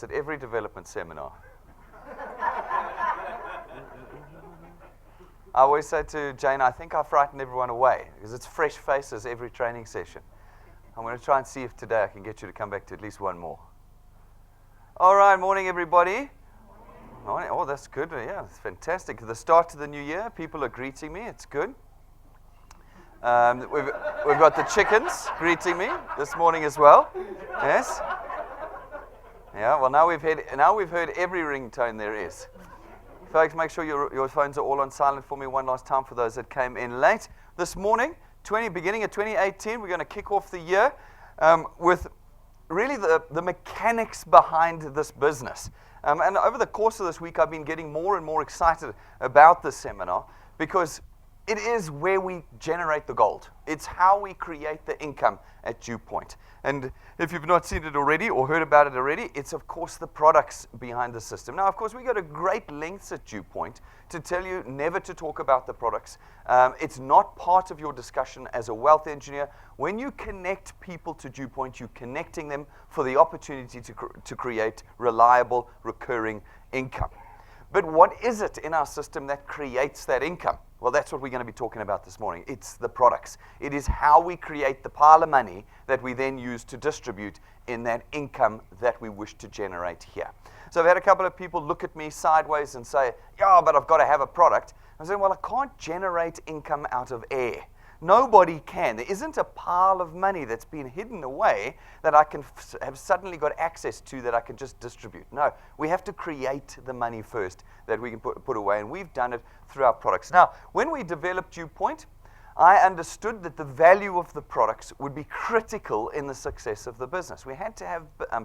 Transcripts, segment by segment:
at every development seminar. I always say to Jane, I think I frighten everyone away because it's fresh faces every training session. I'm going to try and see if today I can get you to come back to at least one more. All right, morning everybody. Morning. Oh, that's good. Yeah, it's fantastic. The start of the new year, people are greeting me. It's good. We've got the chickens greeting me this morning as well. Yes. Yeah. Well, now we've heard every ringtone there is. Folks, make sure your phones are all on silent for me one last time for those that came in late. This morning, beginning of 2018, we're going to kick off the year with really the mechanics behind this business. And over the course of this week, I've been getting more and more excited about this seminar because it is where we generate the gold. It's how we create the income at DuePoint. And if you've not seen it already or heard about it already, it's of course the products behind the system. Now, of course, we go to great lengths at DuePoint to tell you never to talk about the products. It's not part of your discussion as a wealth engineer. When you connect people to DuePoint, you're connecting them for the opportunity to create reliable, recurring income. But what is it in our system that creates that income? Well, that's what we're going to be talking about this morning. It's the products. It is how we create the pile of money that we then use to distribute in that income that we wish to generate here. So I've had a couple of people look at me sideways and say, yeah, but I've got to have a product. I'm saying, well, I can't generate income out of air. Nobody can. There isn't a pile of money that's been hidden away that I can have suddenly got access to that I can just distribute. No, we have to create the money first that we can put away, and we've done it through our products. Now, when we developed DuePoint, I understood that the value of the products would be critical in the success of the business. We had to have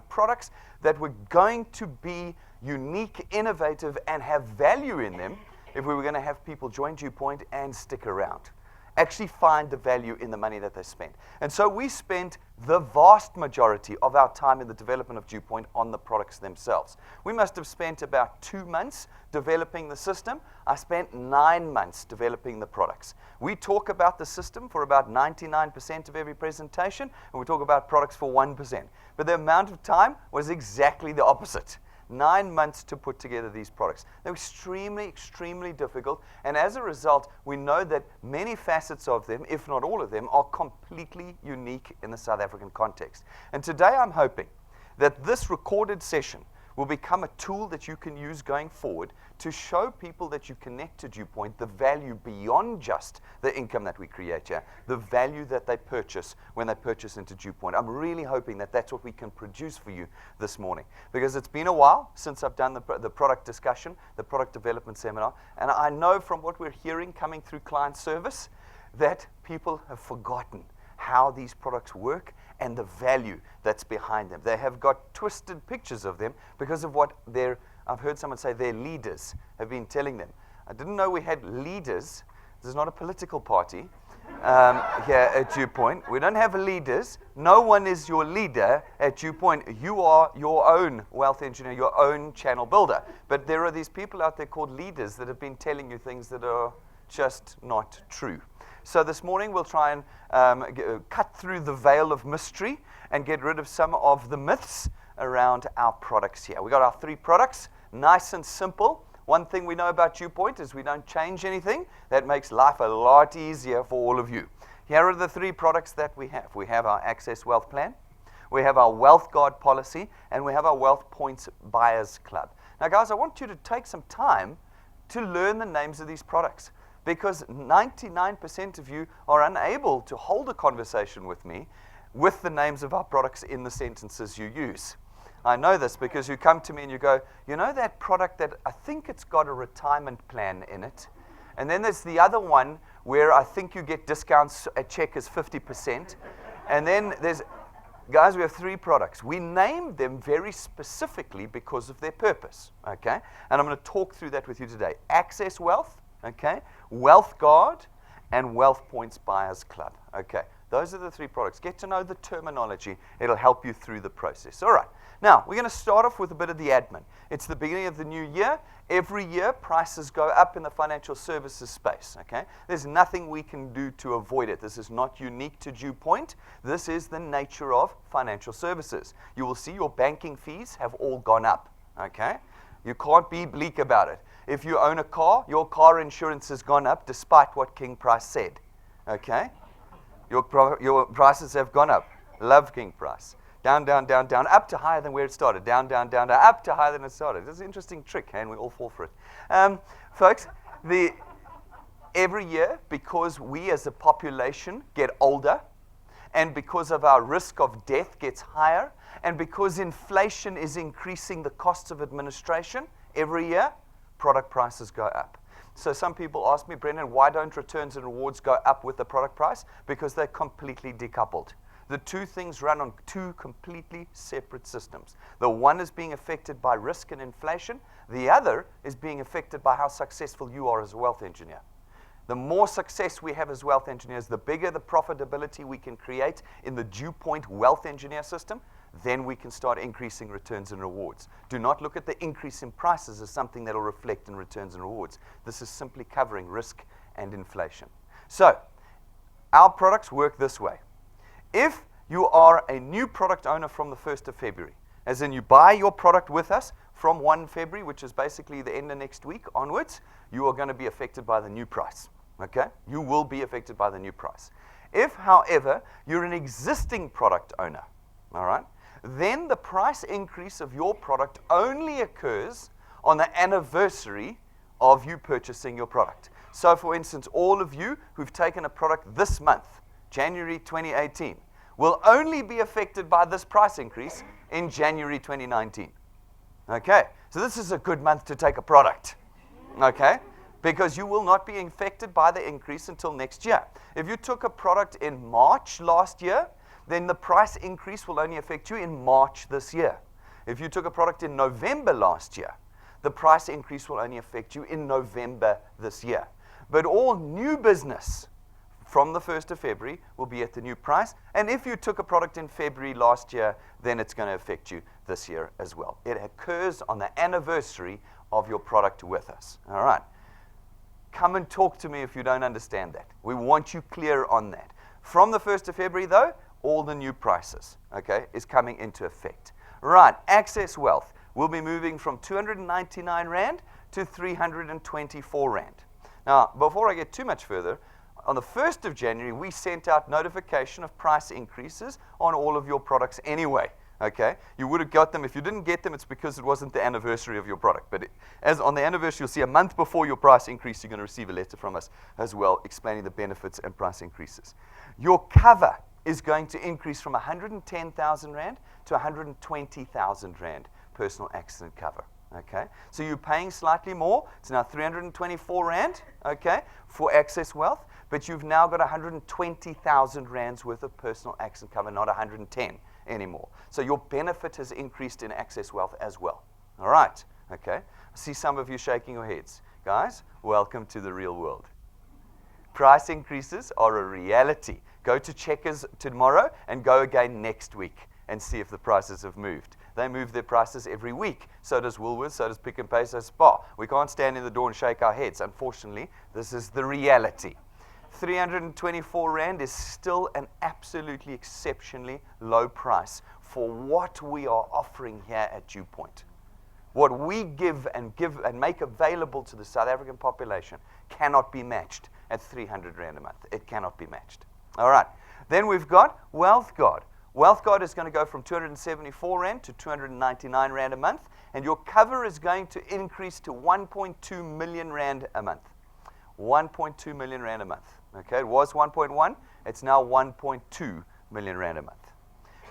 products that were going to be unique, innovative, and have value in them if we were going to have people join DuePoint and stick around. Actually find the value in the money that they spent. And so we spent the vast majority of our time in the development of DuePoint on the products themselves. We must have spent about 2 months developing the system. I spent 9 months developing the products. We talk about the system for about 99% of every presentation, and we talk about products for 1%. But the amount of time was exactly the opposite. 9 months to put together these products. They're extremely, extremely difficult, and as a result, we know that many facets of them, if not all of them, are completely unique in the South African context. And today I'm hoping that this recorded session will become a tool that you can use going forward to show people that you connect to DuePoint the value beyond just the income that we create here, the value that they purchase when they purchase into DuePoint. I'm really hoping that that's what we can produce for you this morning, because it's been a while since I've done the product discussion, the product development seminar, and I know from what we're hearing coming through client service that people have forgotten how these products work and the value that's behind them. They have got twisted pictures of them because of what I've heard someone say their leaders have been telling them. I didn't know we had leaders. This is not a political party here at DuePoint. We don't have leaders. No one is your leader at DuePoint. You are your own wealth engineer, your own channel builder. But there are these people out there called leaders that have been telling you things that are just not true. So this morning we'll try and cut through the veil of mystery and get rid of some of the myths around our products here. We got our 3 products, nice and simple. One thing we know about DuePoint is we don't change anything. That makes life a lot easier for all of you. Here are the 3 products that we have. We have our Access Wealth Plan, we have our Wealth Guard policy, and we have our Wealth Points Buyers Club. Now guys, I want you to take some time to learn the names of these products, because 99% of you are unable to hold a conversation with me with the names of our products in the sentences you use. I know this because you come to me and you go, you know that product that I think it's got a retirement plan in it? And then there's the other one where I think you get discounts at Checkers 50%. And then there's, guys, we have 3 products. We named them very specifically because of their purpose, okay? And I'm going to talk through that with you today. Access Wealth, okay? Wealth Guard, and Wealth Points Buyers Club. Okay, Those are the 3 products. Get to know the terminology. It'll help you through the process. All right. Now, we're going to start off with a bit of the admin. It's the beginning of the new year. Every year, prices go up in the financial services space, okay? There's nothing we can do to avoid it. This is not unique to DuePoint. This is the nature of financial services. You will see your banking fees have all gone up, okay? You can't be bleak about it. If you own a car, your car insurance has gone up despite what King Price said, okay? Your prices have gone up. Love King Price. Down, down, down, down, up to higher than where it started. Down, down, down, down, up to higher than it started. It's an interesting trick, and we all fall for it. Folks, every year, because we as a population get older, and because of our risk of death gets higher, and because inflation is increasing the costs of administration, every year, product prices go up. So some people ask me, Brendan, why don't returns and rewards go up with the product price? Because they're completely decoupled. The 2 things run on 2 completely separate systems. The one is being affected by risk and inflation. The other is being affected by how successful you are as a wealth engineer. The more success we have as wealth engineers, the bigger the profitability we can create in the DuePoint wealth engineer system, then we can start increasing returns and rewards. Do not look at the increase in prices as something that will reflect in returns and rewards. This is simply covering risk and inflation. So, our products work this way. If you are a new product owner from the 1st of February, as in you buy your product with us from 1 February, which is basically the end of next week onwards, you are going to be affected by the new price, okay? You will be affected by the new price. If, however, you're an existing product owner, all right, then the price increase of your product only occurs on the anniversary of you purchasing your product. So, for instance, all of you who've taken a product this month, January 2018, will only be affected by this price increase in January 2019. Okay, so this is a good month to take a product, okay, because you will not be affected by the increase until next year. If you took a product in March last year, then the price increase will only affect you in March this year. If you took a product in November last year, the price increase will only affect you in November this year. But all new business from the 1st of February will be at the new price. And if you took a product in February last year, then it's going to affect you this year as well. It occurs on the anniversary of your product with us. All right. Come and talk to me if you don't understand that. We want you clear on that. From the 1st of February, though, all the new prices, okay, is coming into effect. Right. Access Wealth will be moving from 299 Rand to 324 Rand. Now, before I get too much further, on the 1st of January, we sent out notification of price increases on all of your products anyway, okay? You would have got them. If you didn't get them, it's because it wasn't the anniversary of your product. But as on the anniversary, you'll see a month before your price increase, you're going to receive a letter from us as well explaining the benefits and price increases. Your cover is going to increase from 110,000 Rand to 120,000 Rand personal accident cover. Okay, so you're paying slightly more. It's now 324 Rand, okay, for Access Wealth, but you've now got 120,000 Rands worth of personal accident cover, not 110 anymore. So your benefit has increased in Access Wealth as well. All right, okay. I see some of you shaking your heads. Guys, welcome to the real world. Price increases are a reality. Go to Checkers tomorrow and go again next week and see if the prices have moved. They move their prices every week. So does Woolworths, so does Pick n Pay, so does Spar. We can't stand in the door and shake our heads. Unfortunately, this is the reality. 324 Rand is still an absolutely exceptionally low price for what we are offering here at DuePoint. What we give and make available to the South African population cannot be matched at 300 Rand a month. It cannot be matched. All right. Then we've got Wealth Guard. Wealth Guard is going to go from 274 Rand to 299 Rand a month, and your cover is going to increase to 1.2 million Rand a month. 1.2 million Rand a month. Okay, it was 1.1, it's now 1.2 million Rand a month.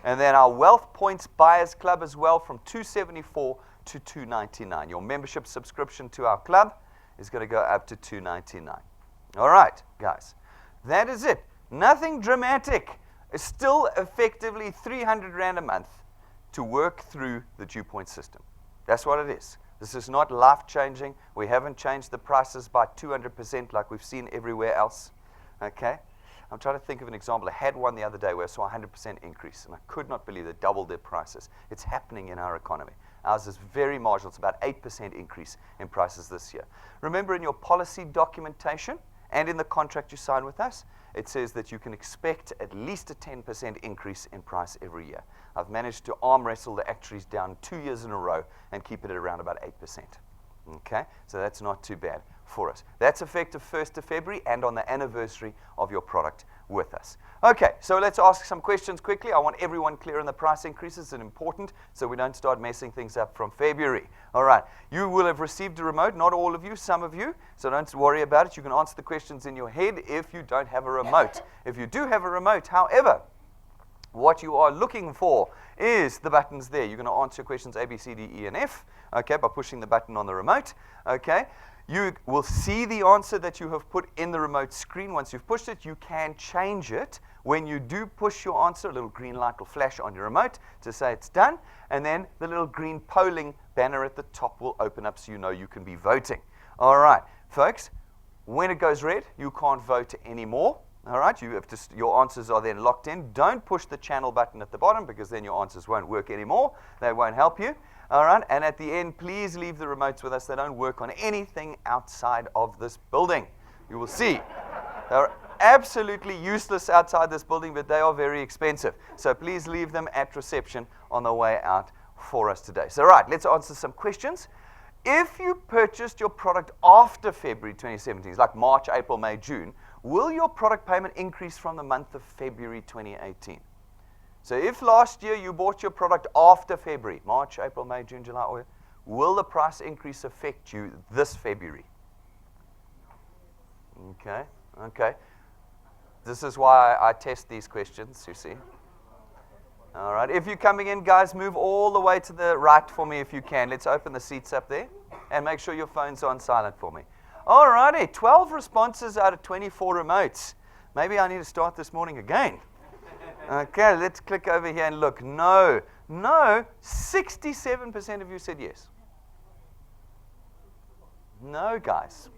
And then our Wealth Points Buyers Club as well from 274 to 299. Your membership subscription to our club is going to go up to 299. All right, guys, that is it. Nothing dramatic. It's still effectively 300 Rand a month to work through the DuePoint system. That's what it is. This is not life-changing. We haven't changed the prices by 200% like we've seen everywhere else. Okay? I'm trying to think of an example. I had one the other day where I saw a 100% increase, and I could not believe they doubled their prices. It's happening in our economy. Ours is very marginal. It's about 8% increase in prices this year. Remember, in your policy documentation and in the contract you sign with us, it says that you can expect at least a 10% increase in price every year. I've managed to arm wrestle the actuaries down 2 years in a row and keep it at around about 8%. Okay, so that's not too bad for us. That's effective 1st of February and on the anniversary of your product with us. Okay, so let's ask some questions quickly. I want everyone clear on the price increases. It's important so we don't start messing things up from February. All right, you will have received a remote, not all of you, some of you, so don't worry about it. You can answer the questions in your head if you don't have a remote. If you do have a remote, however, what you are looking for is the buttons there. You're going to answer questions A, B, C, D, E, and F, okay, by pushing the button on the remote, okay. You will see the answer that you have put in the remote screen. Once you've pushed it, you can change it. When you do push your answer, a little green light will flash on your remote to say it's done, and then the little green polling banner at the top will open up so you know you can be voting. All right, folks, when it goes red, you can't vote anymore. All right, you have to, your answers are then locked in. Don't push the channel button at the bottom because then your answers won't work anymore. They won't help you. All right, and at the end, please leave the remotes with us. They don't work on anything outside of this building. You will see. They're absolutely useless outside this building, but they are very expensive. So please leave them at reception on the way out for us today. So, right, let's answer some questions. If you purchased your product after February 2017, like March, April, May, June, will your product payment increase from the month of February 2018? So if last year you bought your product after February, March, April, May, June, July, August, will the price increase affect you this February? Okay, okay. This is why I test these questions, you see. All right, if you're coming in, guys, move all the way to the right for me if you can. Let's open the seats up there and make sure your phone's on silent for me. All righty, 12 responses out of 24 remotes. Maybe I need to start this morning again. Okay, let's click over here and look. No, 67% of you said yes. No, guys.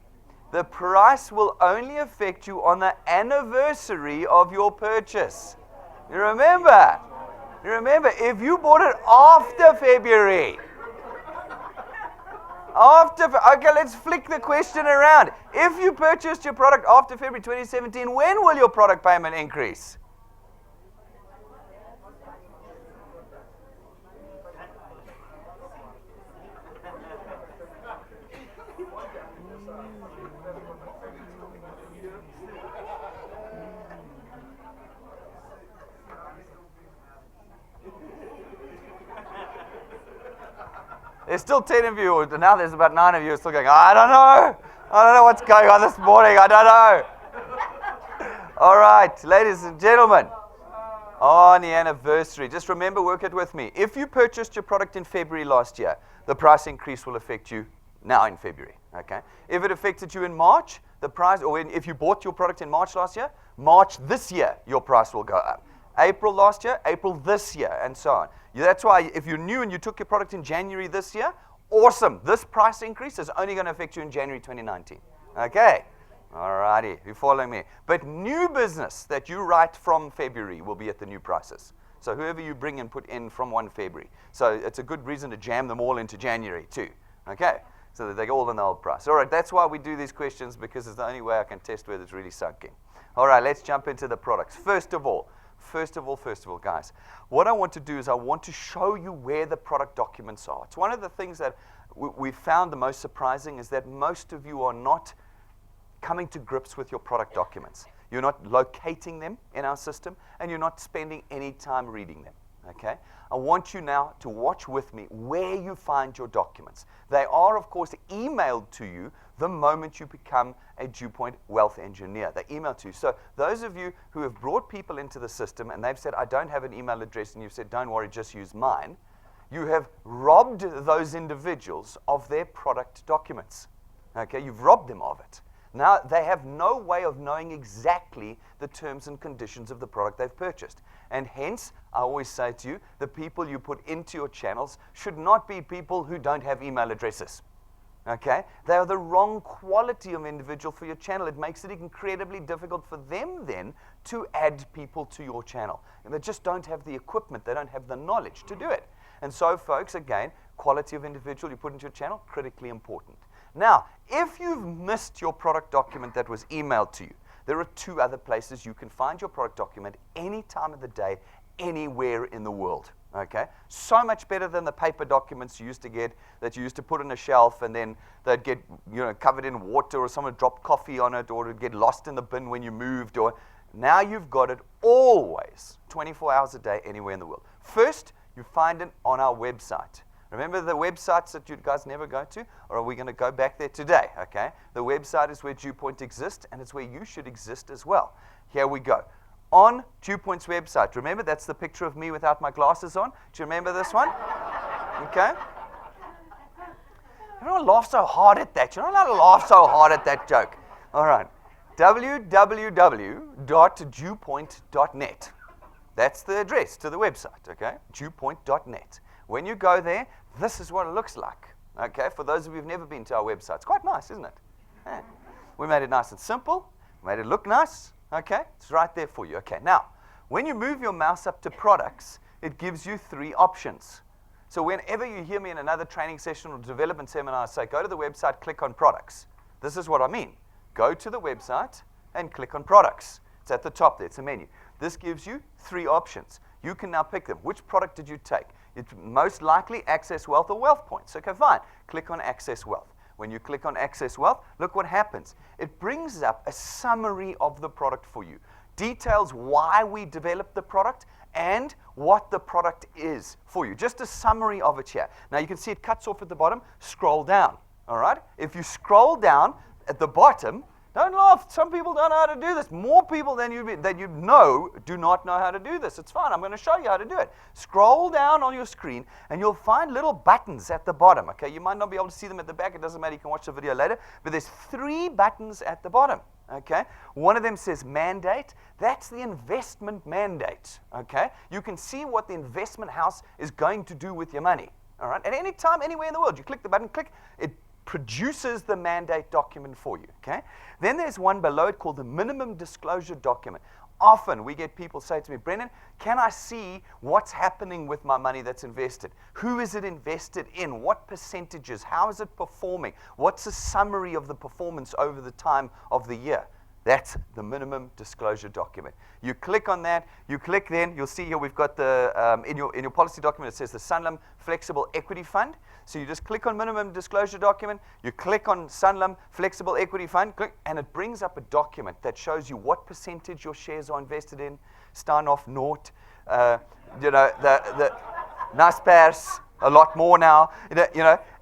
The price will only affect you on the anniversary of your purchase. You remember, if you bought it after February, okay, let's flick the question around. If you purchased your product after February 2017, when will your product payment increase? There's still 10 of you, now there's about 9 of you still going, I don't know what's going on this morning, I don't know. All right, ladies and gentlemen, on the anniversary, just remember, work it with me. If you purchased your product in February last year, the price increase will affect you now in February, okay? If it affected you in March, the price, or if you bought your product in March last year, March this year, your price will go up. April last year, April this year, and so on. That's why if you're new and you took your product in January this year, awesome. This price increase is only going to affect you in January 2019. Okay? All righty. You're following me. But new business that you write from February will be at the new prices. So whoever you bring and put in from 1 February. So it's a good reason to jam them all into January too. Okay? So that they're all in the old price. All right, that's why we do these questions, because it's the only way I can test whether it's really sunk in. All right, let's jump into the products. First of all, guys, what I want to do is I want to show you where the product documents are. It's one of the things that we found the most surprising is that most of you are not coming to grips with your product documents. You're not locating them in our system, and you're not spending any time reading them. Okay? I want you now to watch with me where you find your documents. They are, of course, emailed to you the moment you become a DuePoint Wealth Engineer. They email to you. So those of you who have brought people into the system and they've said, I don't have an email address, and you've said, don't worry, just use mine, you have robbed those individuals of their product documents. Okay? You've robbed them of it. Now, they have no way of knowing exactly the terms and conditions of the product they've purchased. And hence, I always say to you, the people you put into your channels should not be people who don't have email addresses. Okay? They are the wrong quality of individual for your channel. It makes it incredibly difficult for them then to add people to your channel. And they just don't have the equipment. They don't have the knowledge to do it. And so, folks, again, quality of individual you put into your channel, critically important. Now, if you've missed your product document that was emailed to you, there are 2 other places you can find your product document any time of the day, anywhere in the world. Okay? So much better than the paper documents you used to get that you used to put on a shelf and then they'd get covered in water or someone dropped coffee on it or it'd get lost in the bin when you moved. Or now you've got it always, 24 hours a day, anywhere in the world. First, you find it on our website. Remember the websites that you guys never go to? Or are we going to go back there today? Okay? The website is where DuePoint exists, and it's where you should exist as well. Here we go. On DuePoint's website, remember that's the picture of me without my glasses on? Do you remember this one? Okay? You don't laugh so hard at that. You don't have to laugh so hard at that joke. All right. www.dewpoint.net. That's the address to the website, okay? DuePoint.net. When you go there, this is what it looks like, okay? For those of you who've never been to our website, it's quite nice, isn't it? Yeah. We made it nice and simple. We made it look nice, okay? It's right there for you. Okay, now, when you move your mouse up to products, it gives you 3 options. So whenever you hear me in another training session or development seminar say, go to the website, click on products. This is what I mean. Go to the website and click on products. It's at the top there. It's a menu. This gives you 3 options. You can now pick them. Which product did you take? It's most likely Access Wealth or Wealth Points. Okay, fine. Click on Access Wealth. When you click on Access Wealth, look what happens. It brings up a summary of the product for you. Details why we developed the product and what the product is for you. Just a summary of it here. Now you can see it cuts off at the bottom. Scroll down. All right? If you scroll down at the bottom, don't laugh. Some people don't know how to do this. More people than you know do not know how to do this. It's fine. I'm going to show you how to do it. Scroll down on your screen, and you'll find little buttons at the bottom. Okay, you might not be able to see them at the back. It doesn't matter. You can watch the video later. But there's 3 buttons at the bottom. Okay, one of them says mandate. That's the investment mandate. Okay, you can see what the investment house is going to do with your money. All right, at any time, anywhere in the world, you click the button, click it. Produces the mandate document for you, okay? Then there's one below it called the minimum disclosure document. Often we get people say to me, Brendan, can I see what's happening with my money that's invested? Who is it invested in? What percentages? How is it performing? What's a summary of the performance over the time of the year? That's the minimum disclosure document. You click on that, you click then, you'll see here we've got the, in your policy document it says the Sanlam Flexible Equity Fund. So you just click on minimum disclosure document, you click on Sanlam Flexible Equity Fund, click, and it brings up a document that shows you what percentage your shares are invested in, Steinhoff, Nort, the Naspers, a lot more now,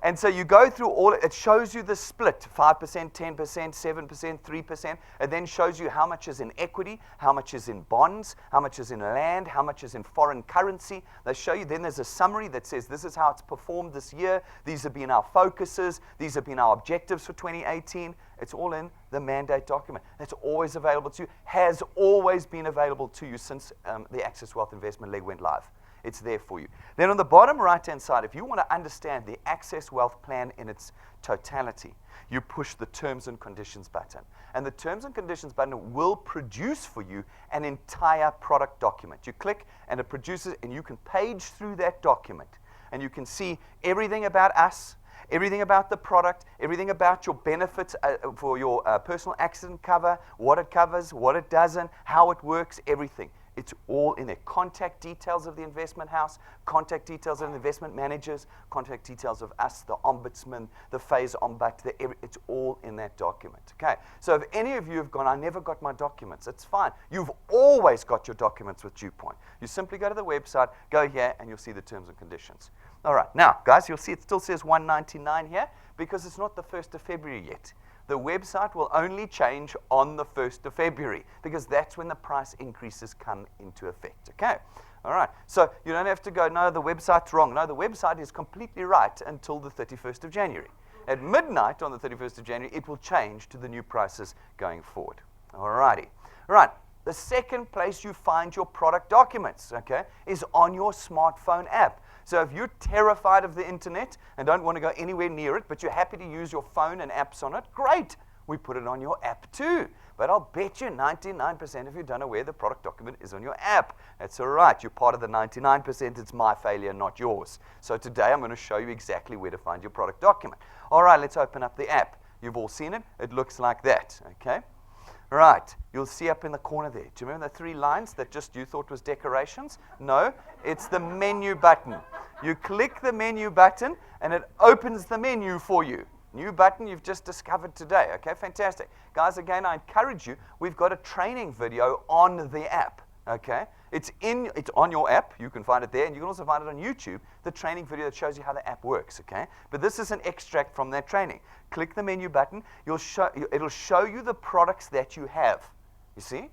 and so you go through all, it shows you the split, 5%, 10%, 7%, 3%, it then shows you how much is in equity, how much is in bonds, how much is in land, how much is in foreign currency. They show you, then there's a summary that says this is how it's performed this year, these have been our focuses, these have been our objectives for 2018. It's all in the mandate document. It's always available to you, has always been available to you since the Access Wealth Investment leg went live. It's there for you. Then on the bottom right-hand side, if you want to understand the Access Wealth plan in its totality, you push the Terms and Conditions button. And the Terms and Conditions button will produce for you an entire product document. You click, and it produces, and you can page through that document. And you can see everything about us, everything about the product, everything about your benefits for your personal accident cover, what it covers, what it doesn't, how it works, everything. It's all in there. Contact details of the investment house, contact details of the investment managers, contact details of us, the ombudsman, the phase ombud, it's all in that document. Okay. So if any of you have gone, I never got my documents, it's fine. You've always got your documents with DuePoint. You simply go to the website, go here, and you'll see the terms and conditions. All right. Now, guys, you'll see it still says $199 here because it's not the 1st of February yet. The website will only change on the 1st of February because that's when the price increases come into effect. Okay? All right. So you don't have to go, no, the website's wrong. No, the website is completely right until the 31st of January. At midnight on the 31st of January, it will change to the new prices going forward. All righty. All right. The second place you find your product documents, okay, is on your smartphone app. So if you're terrified of the internet and don't want to go anywhere near it, but you're happy to use your phone and apps on it, great. We put it on your app too. But I'll bet you 99% of you don't know where the product document is on your app. That's all right. You're part of the 99%. It's my failure, not yours. So today I'm going to show you exactly where to find your product document. All right, let's open up the app. You've all seen it. It looks like that, okay? Right, you'll see up in the corner there. Do you remember the 3 lines that just you thought was decorations? No, it's the menu button. You click the menu button, and it opens the menu for you. New button you've just discovered today. Okay, fantastic. Guys, again, I encourage you, we've got a training video on the app. Okay, it's on your app. You can find it there, and you can also find it on YouTube, the training video that shows you how the app works. Okay, but this is an extract from that training. Click the menu button. It'll show you the products that you have. You see?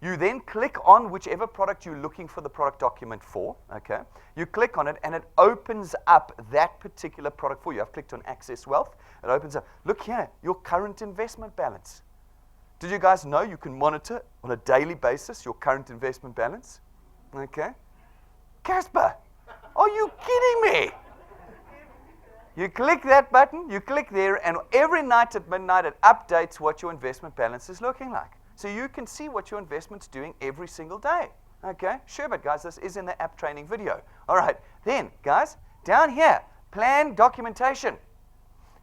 You then click on whichever product you're looking for the product document for, okay? You click on it, and it opens up that particular product for you. I've clicked on Access Wealth. It opens up. Look here, your current investment balance. Did you guys know you can monitor on a daily basis your current investment balance? Okay? Casper, are you kidding me? You click that button, you click there, and every night at midnight it updates what your investment balance is looking like. So you can see what your investment's doing every single day. Okay? Sure, but guys, this is in the app training video. All right. Then, guys, down here, plan documentation.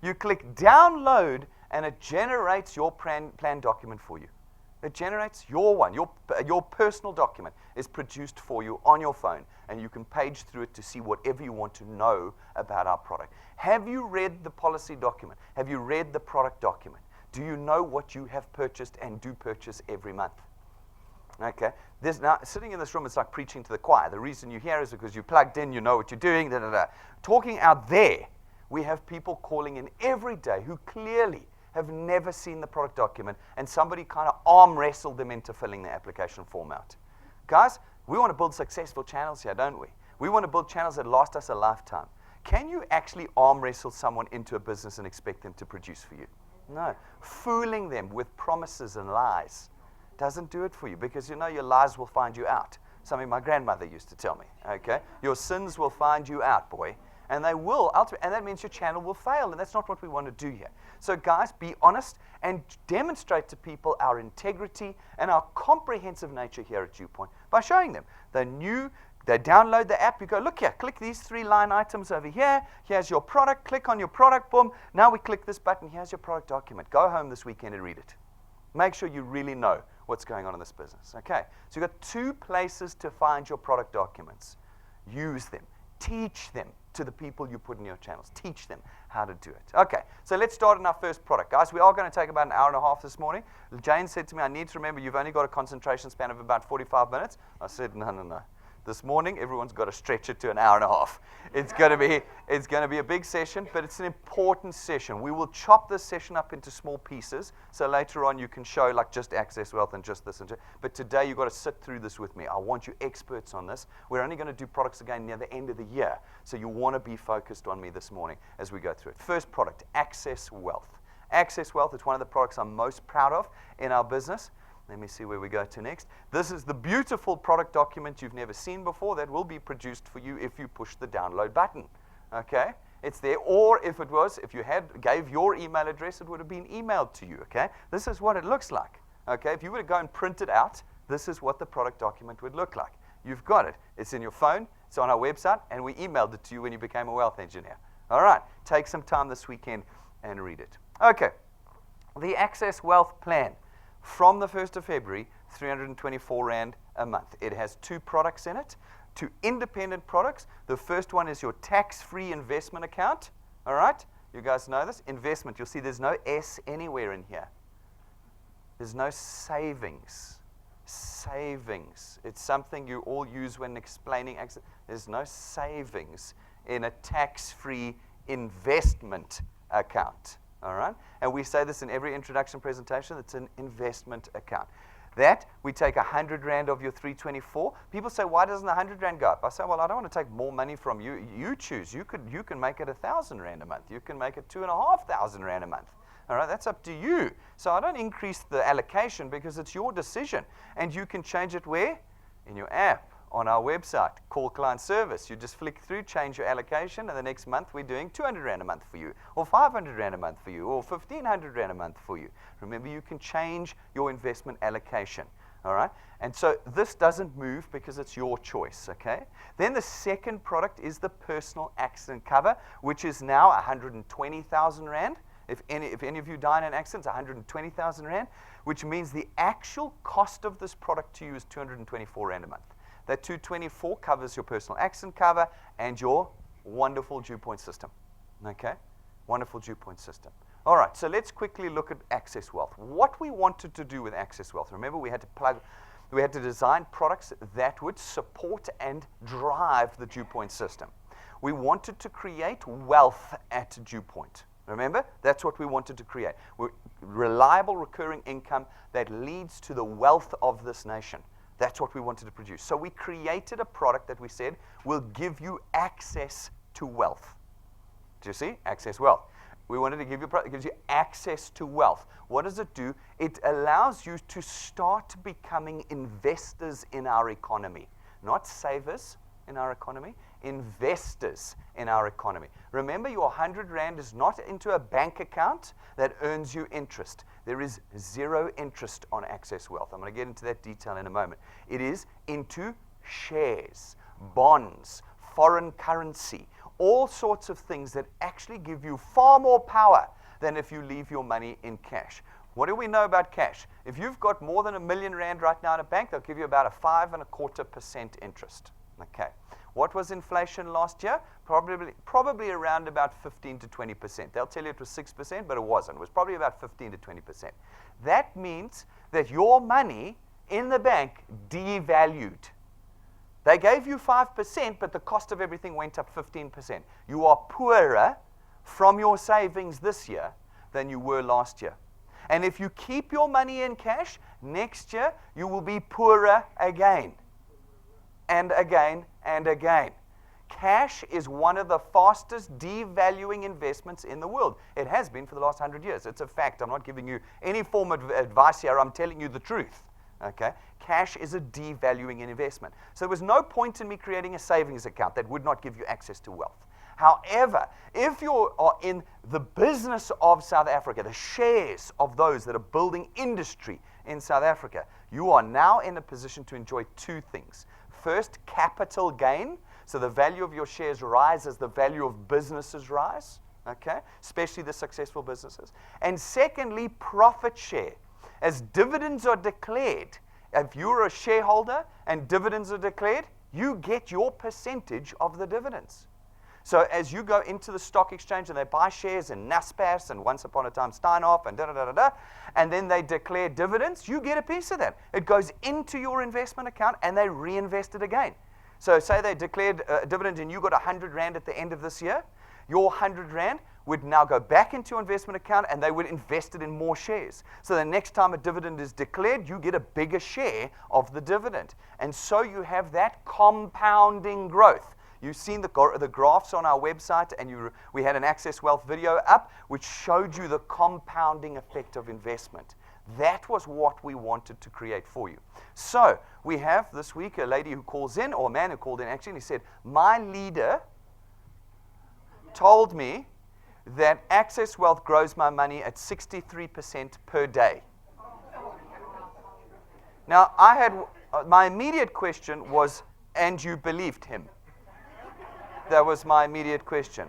You click download, and it generates your plan document for you. It generates your one. Your personal document is produced for you on your phone, and you can page through it to see whatever you want to know about our product. Have you read the policy document? Have you read the product document? Do you know what you have purchased and do purchase every month? Okay. Now, sitting in this room, it's like preaching to the choir. The reason you're here is because you're plugged in, you know what you're doing, da, da, da. Talking out there, we have people calling in every day who clearly have never seen the product document, and somebody kind of arm wrestled them into filling the application form out. Guys, we want to build successful channels here, don't we? We want to build channels that last us a lifetime. Can you actually arm wrestle someone into a business and expect them to produce for you? No. Fooling them with promises and lies doesn't do it for you, because you know your lies will find you out. Something my grandmother used to tell me, okay? Your sins will find you out, boy. And they will, and that means your channel will fail, and that's not what we want to do here. So guys, be honest and demonstrate to people our integrity and our comprehensive nature here at DuePoint by showing them. They download the app, you go, look here, click these 3 line items over here, here's your product, click on your product, boom, now we click this button, here's your product document. Go home this weekend and read it. Make sure you really know what's going on in this business, okay? So you've got 2 places to find your product documents. Use them. Teach them to the people you put in your channels. Teach them how to do it. Okay, so let's start on our first product. Guys, we are going to take about an hour and a half this morning. Jane said to me, I need to remember you've only got a concentration span of about 45 minutes. I said, no. This morning, everyone's got to stretch it to an hour and a half. It's going to be a big session, but it's an important session. We will chop this session up into small pieces, so later on you can show like just Access Wealth and just this. But today you've got to sit through this with me. I want you experts on this. We're only going to do products again near the end of the year, so you want to be focused on me this morning as we go through it. First product, Access Wealth. Access Wealth is one of the products I'm most proud of in our business. Let me see where we go to next. This is the beautiful product document you've never seen before that will be produced for you if you push the download button. Okay? It's there. Or if you gave your email address, it would have been emailed to you. Okay? This is what it looks like. Okay? If you were to go and print it out, this is what the product document would look like. You've got it. It's in your phone. It's on our website. And we emailed it to you when you became a wealth engineer. All right. Take some time this weekend and read it. Okay. The Access Wealth Plan. From the 1st of February, 324 Rand a month. It has 2 products in it, 2 independent products. The first one is your tax-free investment account. All right? You guys know this. Investment. You'll see there's no S anywhere in here. There's no savings. Savings. It's something you all use when explaining. There's no savings in a tax-free investment account. All right? And we say this in every introduction presentation. It's an investment account. That, we take 100 Rand of your 324. People say, why doesn't 100 Rand go up? I say, well, I don't want to take more money from you. You choose. You can make it 1,000 Rand a month. You can make it 2,500 Rand a month. All right, that's up to you. So I don't increase the allocation because it's your decision. And you can change it where? In your app, on our website. Call client service. You just flick through, change your allocation, and the next month we're doing 200 Rand a month for you, or 500 Rand a month for you, or 1,500 Rand a month for you. Remember, you can change your investment allocation. All right? And so this doesn't move because it's your choice, okay? Then the second product is the personal accident cover, which is now 120,000 Rand. If any of you die in an accident, it's 120,000 Rand, which means the actual cost of this product to you is 224 Rand a month. That 224 covers your personal accident cover and your wonderful DuePoint system, okay? Wonderful DuePoint system. All right, so let's quickly look at Access Wealth. What we wanted to do with Access Wealth, remember we had to design products that would support and drive the DuePoint system. We wanted to create wealth at DuePoint. Remember, that's what we wanted to create. Reliable recurring income that leads to the wealth of this nation. That's what we wanted to produce. So we created a product that we said will give you access to wealth. Do you see? Access Wealth. We wanted to give you a product that gives you access to wealth. What does it do? It allows you to start becoming investors in our economy. Not savers in our economy, investors in our economy. Remember, your 100 Rand is not into a bank account that earns you interest. There is zero interest on Access Wealth. I'm going to get into that detail in a moment. It is into shares, bonds, foreign currency, all sorts of things that actually give you far more power than if you leave your money in cash. What do we know about cash? If you've got more than R1 million right now in a bank, they'll give you about a 5.25% interest. Okay. What was inflation last year? Probably around about 15 to 20%. They'll tell you it was 6%, but it wasn't. It was probably about 15 to 20%. That means that your money in the bank devalued. They gave you 5%, but the cost of everything went up 15%. You are poorer from your savings this year than you were last year. And if you keep your money in cash, next year you will be poorer again. And again, and again. Cash is one of the fastest devaluing investments in the world. It has been for the last 100 years. It's a fact. I'm not giving you any form of advice here. I'm telling you the truth. Okay? Cash is a devaluing investment. So there was no point in me creating a savings account that would not give you access to wealth. However, if you are in the business of South Africa, the shares of those that are building industry in South Africa, you are now in a position to enjoy two things. First, capital gain. So the value of your shares rise as the value of businesses rise, okay? Especially the successful businesses. And secondly, profit share. As dividends are declared, if you're a shareholder and dividends are declared, you get your percentage of the dividends. So as you go into the stock exchange and they buy shares in Naspers and once upon a time Steinhoff and da-da-da-da-da, and then they declare dividends, you get a piece of that. It goes into your investment account and they reinvest it again. So say they declared a dividend and you got 100 Rand at the end of this year, your 100 Rand would now go back into your investment account and they would invest it in more shares. So the next time a dividend is declared, you get a bigger share of the dividend. And so you have that compounding growth. You've seen the graphs on our website, and we had an Access Wealth video up which showed you the compounding effect of investment. That was what we wanted to create for you. So we have this week a lady who calls in, or a man who called in actually, and he said, my leader told me that Access Wealth grows my money at 63% per day. Now, my immediate question was, and you believed him? That was my immediate question.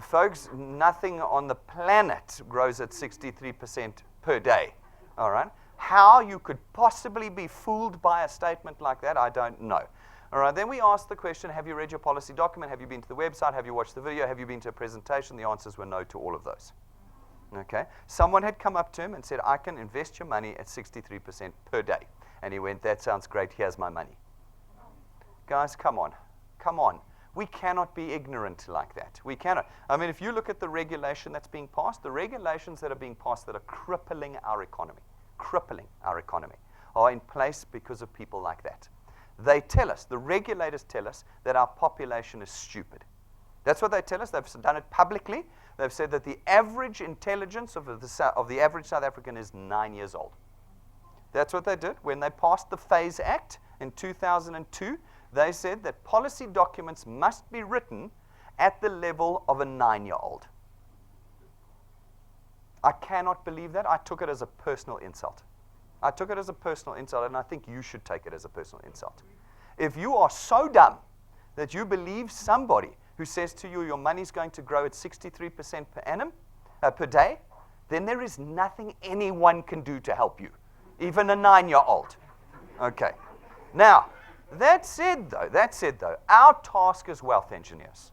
Folks, nothing on the planet grows at 63% per day. All right? How you could possibly be fooled by a statement like that, I don't know. All right, then we asked the question, have you read your policy document? Have you been to the website? Have you watched the video? Have you been to a presentation? The answers were no to all of those. Okay? Someone had come up to him and said, I can invest your money at 63% per day. And he went, that sounds great. Here's my money. Guys, come on. Come on. We cannot be ignorant like that. We cannot. I mean, if you look at the regulation that's being passed, the regulations that are being passed that are crippling our economy, are in place because of people like that. They tell us, the regulators tell us, that our population is stupid. That's what they tell us. They've done it publicly. They've said that the average intelligence of the average South African is 9 years old. That's what they did. When they passed the PHASE Act in 2002, they said that policy documents must be written at the level of a 9-year-old. I cannot believe that. I took it as a personal insult. I took it as a personal insult, and I think you should take it as a personal insult. If you are so dumb that you believe somebody who says to you your money's going to grow at 63% per annum, per day, then there is nothing anyone can do to help you, even a 9-year-old. Okay. Now, that said though, our task as wealth engineers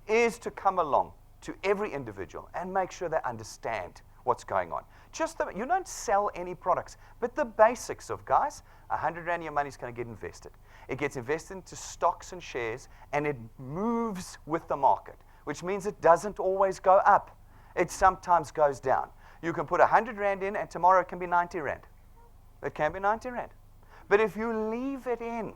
is to come along to every individual and make sure they understand what's going on. You don't sell any products, but the basics of, guys, 100 Rand of your money is going to get invested. It gets invested into stocks and shares, and it moves with the market, which means it doesn't always go up. It sometimes goes down. You can put 100 Rand in, and tomorrow it can be 90 Rand. It can be 90 Rand. But if you leave it in,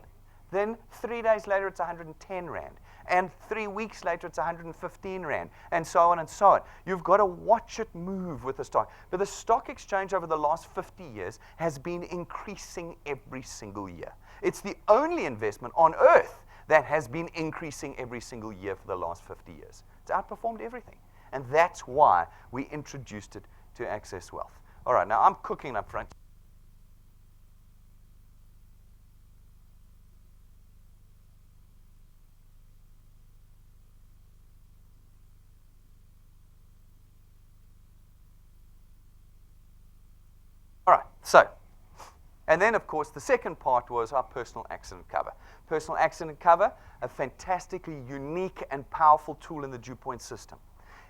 then 3 days later it's 110 Rand. And 3 weeks later it's 115 Rand, and so on and so on. You've got to watch it move with the stock. But the stock exchange over the last 50 years has been increasing every single year. It's the only investment on earth that has been increasing every single year for the last 50 years. It's outperformed everything. And that's why we introduced it to Access Wealth. All right, now I'm cooking up front. All right, so, and then of course the second part was our personal accident cover. Personal accident cover, a fantastically unique and powerful tool in the DuePoint system.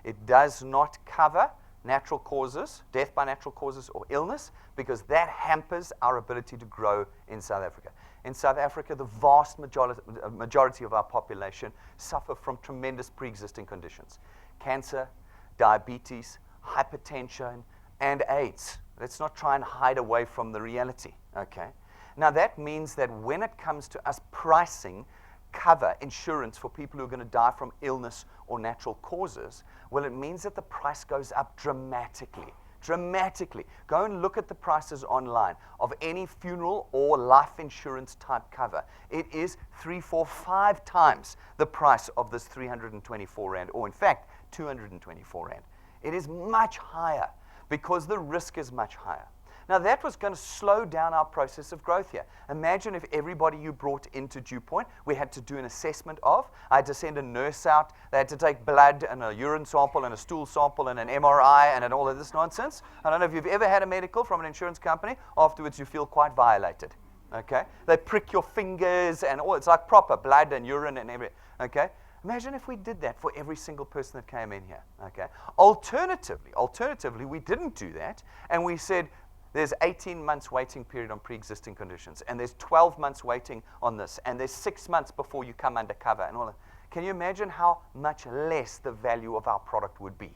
It does not cover natural causes, death by natural causes or illness, because that hampers our ability to grow in South Africa. In South Africa, the vast majority of our population suffer from tremendous pre-existing conditions. Cancer, diabetes, hypertension, and AIDS. Let's not try and hide away from the reality, okay? Now, that means that when it comes to us pricing cover insurance for people who are going to die from illness or natural causes, well, it means that the price goes up dramatically. Dramatically. Go and look at the prices online of any funeral or life insurance type cover. It is 3, 4, 5 times the price of this 324 Rand, or in fact, 224 Rand. It is much higher, because the risk is much higher. Now, that was going to slow down our process of growth here. Imagine if everybody you brought into DuePoint, we had to do an assessment of. I had to send a nurse out. They had to take blood and a urine sample and a stool sample and an MRI and all of this nonsense. I don't know if you've ever had a medical from an insurance company. Afterwards, you feel quite violated. Okay? They prick your fingers and all. It's like proper blood and urine and everything. Okay? Imagine if we did that for every single person that came in here, okay? Alternatively, we didn't do that, and we said there's 18 months waiting period on pre-existing conditions, and there's 12 months waiting on this, and there's 6 months before you come under cover and all that. Can you imagine how much less the value of our product would be?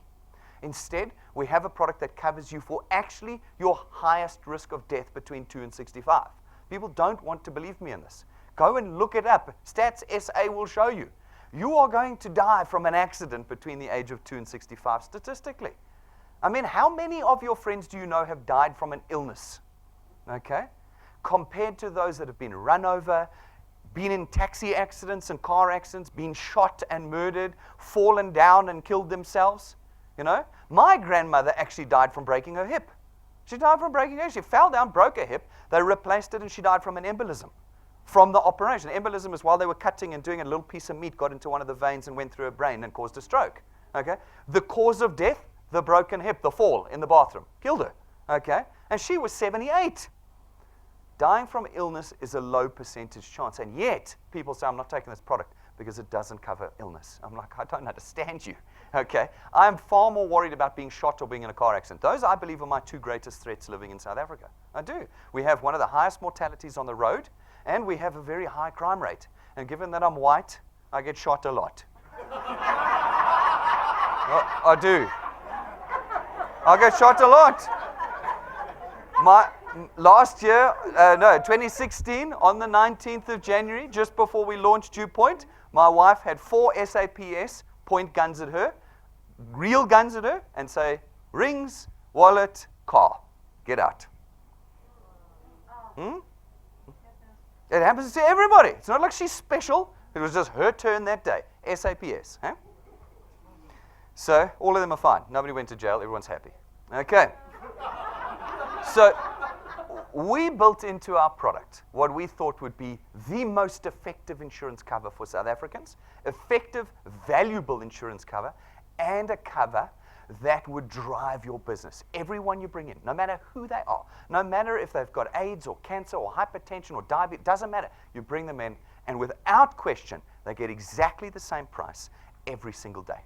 Instead, we have a product that covers you for actually your highest risk of death between 2 and 65. People don't want to believe me in this. Go and look it up. Stats SA will show you. You are going to die from an accident between the age of 2 and 65 statistically. I mean, how many of your friends do you know have died from an illness? Okay? Compared to those that have been run over, been in taxi accidents and car accidents, been shot and murdered, fallen down and killed themselves. You know? My grandmother actually died from breaking her hip. She died from breaking her hip. She fell down, broke her hip, they replaced it, and she died from an embolism. From the operation. Embolism is while they were cutting and doing a little piece of meat got into one of the veins and went through her brain and caused a stroke. Okay? The cause of death, the broken hip, the fall in the bathroom. Killed her. Okay? And she was 78. Dying from illness is a low percentage chance. And yet, people say, I'm not taking this product because it doesn't cover illness. I'm like, I don't understand you. Okay? I'm far more worried about being shot or being in a car accident. Those, I believe, are my 2 greatest threats living in South Africa. I do. We have one of the highest mortalities on the road, and we have a very high crime rate. And given that I'm white, I get shot a lot. I do. I get shot a lot. Last year, 2016, on the 19th of January, just before we launched DuePoint, my wife had 4 SAPS point guns at her, real guns at her, and say, rings, wallet, car, get out. It happens to everybody. It's not like she's special. It was just her turn that day. SAPS. Huh? So all of them are fine. Nobody went to jail. Everyone's happy. Okay. So we built into our product what we thought would be the most effective insurance cover for South Africans, effective, valuable insurance cover, and a cover that would drive your business. Everyone you bring in, no matter who they are, no matter if they've got AIDS or cancer or hypertension or diabetes, doesn't matter. You bring them in, and without question, they get exactly the same price every single day.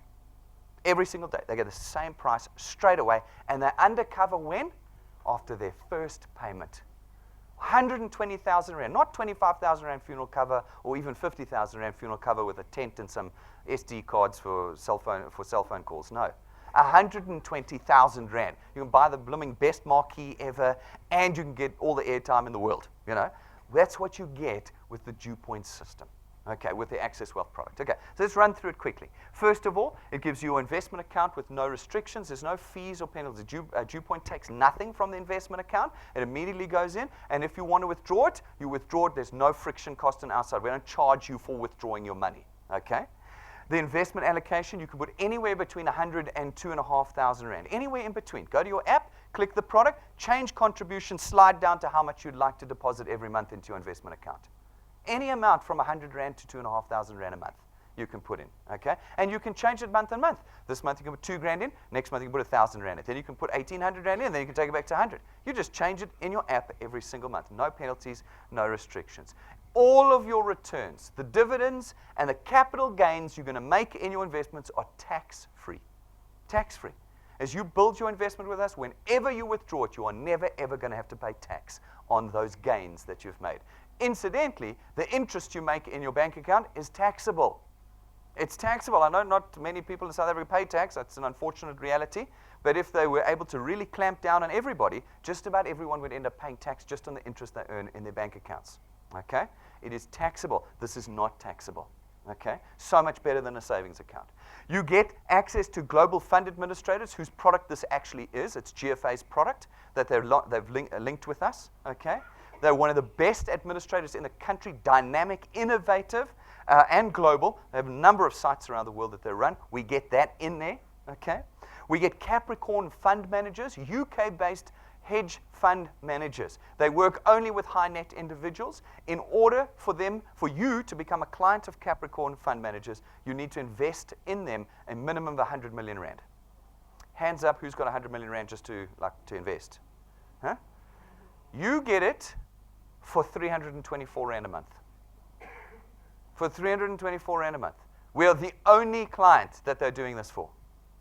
Every single day. They get the same price straight away, and they're undercover when? After their first payment. 120,000 Rand, not 25,000 Rand funeral cover or even 50,000 Rand funeral cover with a tent and some SD cards for cell phone calls. No. 120,000 Rand. You can buy the blooming best marquee ever, and you can get all the airtime in the world. You know, that's what you get with the DuePoint system. Okay, with the Access Wealth product. Okay, so let's run through it quickly. First of all, it gives you an investment account with no restrictions. There's no fees or penalties. DuePoint takes nothing from the investment account. It immediately goes in, and if you want to withdraw it, you withdraw it. There's no friction cost on our side. We don't charge you for withdrawing your money. Okay. The investment allocation, you can put anywhere between 100 and 2,500 Rand, anywhere in between. Go to your app, click the product, change contribution, slide down to how much you'd like to deposit every month into your investment account. Any amount from 100 Rand to 2,500 Rand a month you can put in, okay? And you can change it month on month. This month you can put 2 grand in, next month you can put 1,000 Rand in. Then you can put 1,800 Rand in, then you can take it back to 100. You just change it in your app every single month. No penalties, no restrictions. All of your returns, the dividends and the capital gains you're going to make in your investments are tax-free. Tax-free. As you build your investment with us, whenever you withdraw it, you are never, ever going to have to pay tax on those gains that you've made. Incidentally, the interest you make in your bank account is taxable. It's taxable. I know not many people in South Africa pay tax. That's an unfortunate reality. But if they were able to really clamp down on everybody, just about everyone would end up paying tax just on the interest they earn in their bank accounts. Okay? It is taxable. This is not taxable. Okay? So much better than a savings account. You get access to global fund administrators whose product this actually is. It's GFA's product that they've linked with us. Okay? They're one of the best administrators in the country, dynamic, innovative, and global. They have a number of sites around the world that they run. We get that in there. Okay? We get Capricorn fund managers, UK-based hedge fund managers. They work only with high net individuals. In order for you to become a client of Capricorn fund managers, you need to invest in them a minimum of 100 million Rand. Hands up, who's got 100 million Rand just to invest? Huh? You get it for 324 Rand a month. For 324 Rand a month. We are the only client that they're doing this for.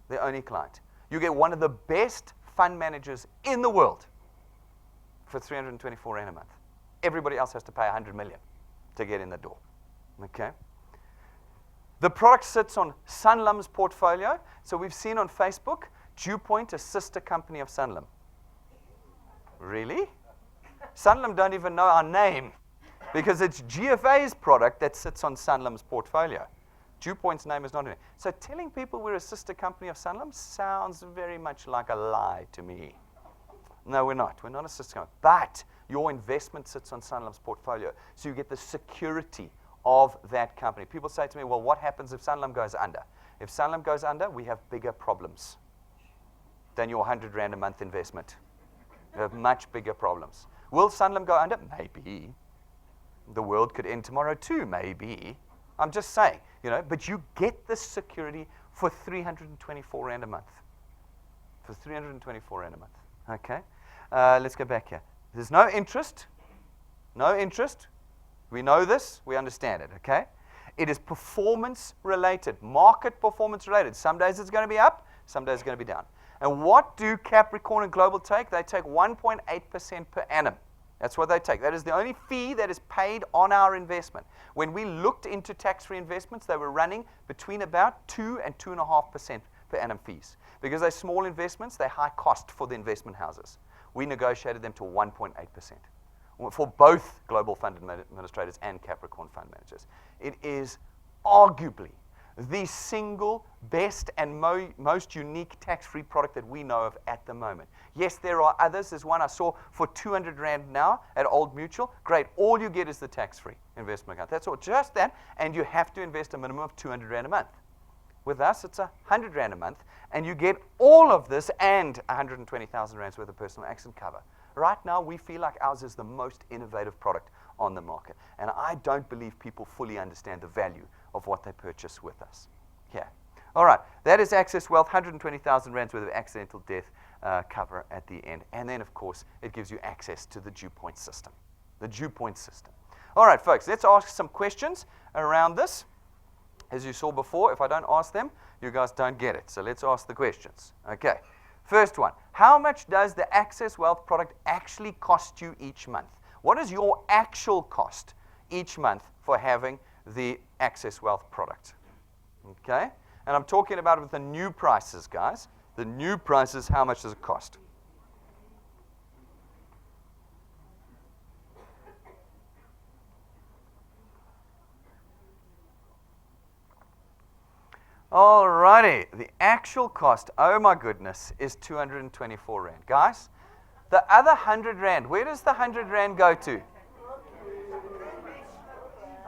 The only client. You get one of the best fund managers in the world for 324 Rand a month. Everybody else has to pay 100 million to get in the door. Okay? The product sits on Sanlam's portfolio. So we've seen on Facebook, DuePoint, a sister company of Sanlam. Really? Sanlam don't even know our name because it's GFA's product that sits on Sanlam's portfolio. DuePoint's name is not in it. So telling people we're a sister company of Sanlam sounds very much like a lie to me. No, we're not. We're not a sister company. But your investment sits on Sanlam's portfolio. So you get the security of that company. People say to me, well, what happens if Sanlam goes under? If Sanlam goes under, we have bigger problems than your 100 Rand a month investment. We have much bigger problems. Will Sanlam go under? Maybe. The world could end tomorrow too, maybe. I'm just saying, but you get this security for 324 Rand a month. For 324 Rand a month. Okay? Let's go back here. There's no interest. No interest. We know this. We understand it. Okay? It is performance related, market performance related. Some days it's going to be up, some days it's going to be down. And what do Capricorn and Global take? They take 1.8% per annum. That's what they take. That is the only fee that is paid on our investment. When we looked into tax-free investments, they were running between about 2 and 2.5% per annum fees. Because they're small investments, they're high cost for the investment houses. we negotiated them to 1.8% for both global fund administrators and Capricorn fund managers. It is arguably the single best and most unique tax-free product that we know of at the moment. Yes, there are others. There's one I saw for 200 Rand now at Old Mutual. Great. All you get is the tax-free investment account. That's all. Just that. And you have to invest a minimum of 200 Rand a month. With us, it's 100 Rand a month. And you get all of this and 120,000 Rands worth of personal accident cover. Right now, we feel like ours is the most innovative product on the market. And I don't believe people fully understand the value of what they purchase with us. Yeah. All right. That is Access Wealth, 120,000 Rands worth of accidental death cover at the end. And then, of course, it gives you access to the DuePoint system. The DuePoint system. All right, folks, let's ask some questions around this. As you saw before, if I don't ask them, you guys don't get it. So let's ask the questions. Okay. First one. How much does the Access Wealth product actually cost you each month? What is your actual cost each month for having the Access Wealth product? Okay? And I'm talking about it with the new prices, guys. The new prices, how much does it cost? Alrighty, the actual cost, oh my goodness, is 224 Rand. Guys, the other 100 Rand, where does the 100 Rand go to?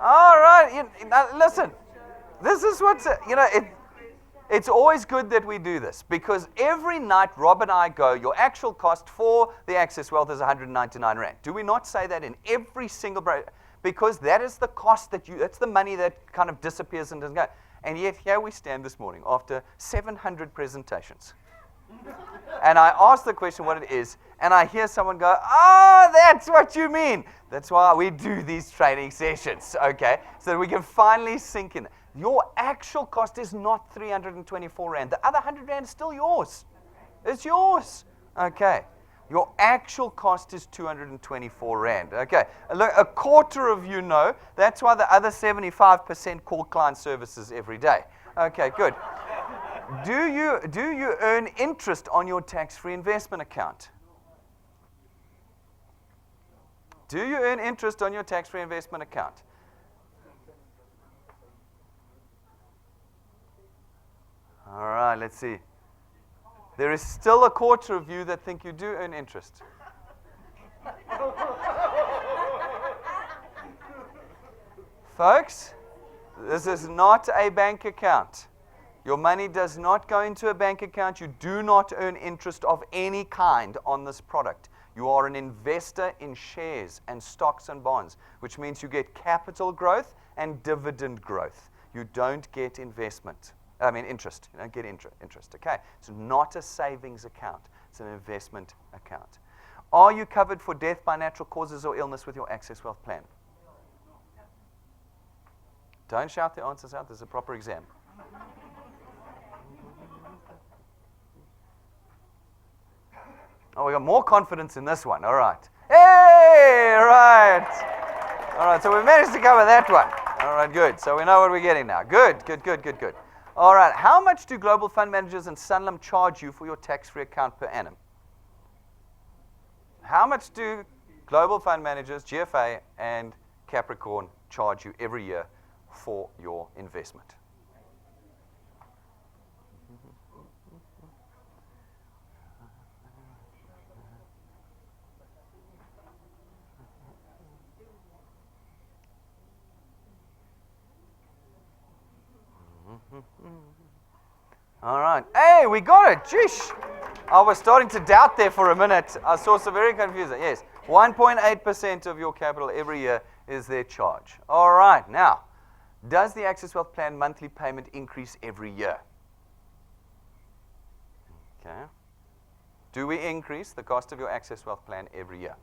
Alright, listen, this is what's, it's always good that we do this, because every night Rob and I go, your actual cost for the Access Wealth is 199 Rand. Do we not say that in every single break? Because that is the cost that's the money that kind of disappears and doesn't go. And yet, here we stand this morning after 700 presentations. And I ask the question what it is, and I hear someone go, oh, that's what you mean. That's why we do these training sessions, okay? So that we can finally sink in. Your actual cost is not 324 Rand. The other 100 Rand is still yours. It's yours, okay? Your actual cost is 224 Rand. Okay, look, a quarter of you know. That's why the other 75% call client services every day. Okay, good. Do you earn interest on your tax-free investment account? Do you earn interest on your tax-free investment account? All right, let's see. There is still a quarter of you that think you do earn interest. Folks, this is not a bank account. Your money does not go into a bank account. You do not earn interest of any kind on this product. You are an investor in shares and stocks and bonds, which means you get capital growth and dividend growth. You don't get interest. You don't get interest, okay? It's not a savings account. It's an investment account. Are you covered for death by natural causes or illness with your Access Wealth plan? Don't shout the answers out. There's a proper exam. Oh, we got more confidence in this one. All right. Hey, right. All right, so we managed to cover that one. All right, good. So we know what we're getting now. Good. All right, how much do global fund managers and Sanlam charge you for your tax-free account per annum? How much do global fund managers, GFA, and Capricorn charge you every year for your investment? All right. Hey, we got it. Jeesh. I was starting to doubt there for a minute. I saw some very confusing. Yes, 1.8% of your capital every year is their charge. All right. Now, does the Access Wealth plan monthly payment increase every year? Okay. Do we increase the cost of your Access Wealth plan every year?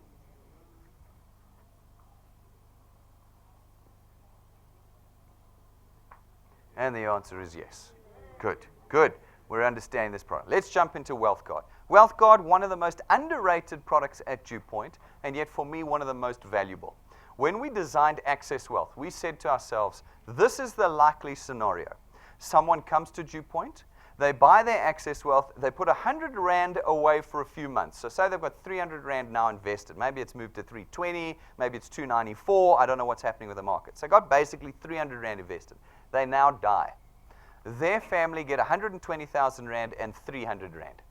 And the answer is yes. Good. We're understanding this product. Let's jump into WealthGuard. WealthGuard, one of the most underrated products at DuePoint, and yet for me, one of the most valuable. When we designed Access Wealth, we said to ourselves, this is the likely scenario. Someone comes to DuePoint, They buy their Access Wealth. They put 100 Rand away for a few months. So say they've got 300 Rand now invested. Maybe it's moved to 320. Maybe it's 294. I don't know what's happening with the market. So got basically 300 Rand invested. They now die. Their family get 120,000 Rand and 300 Rand.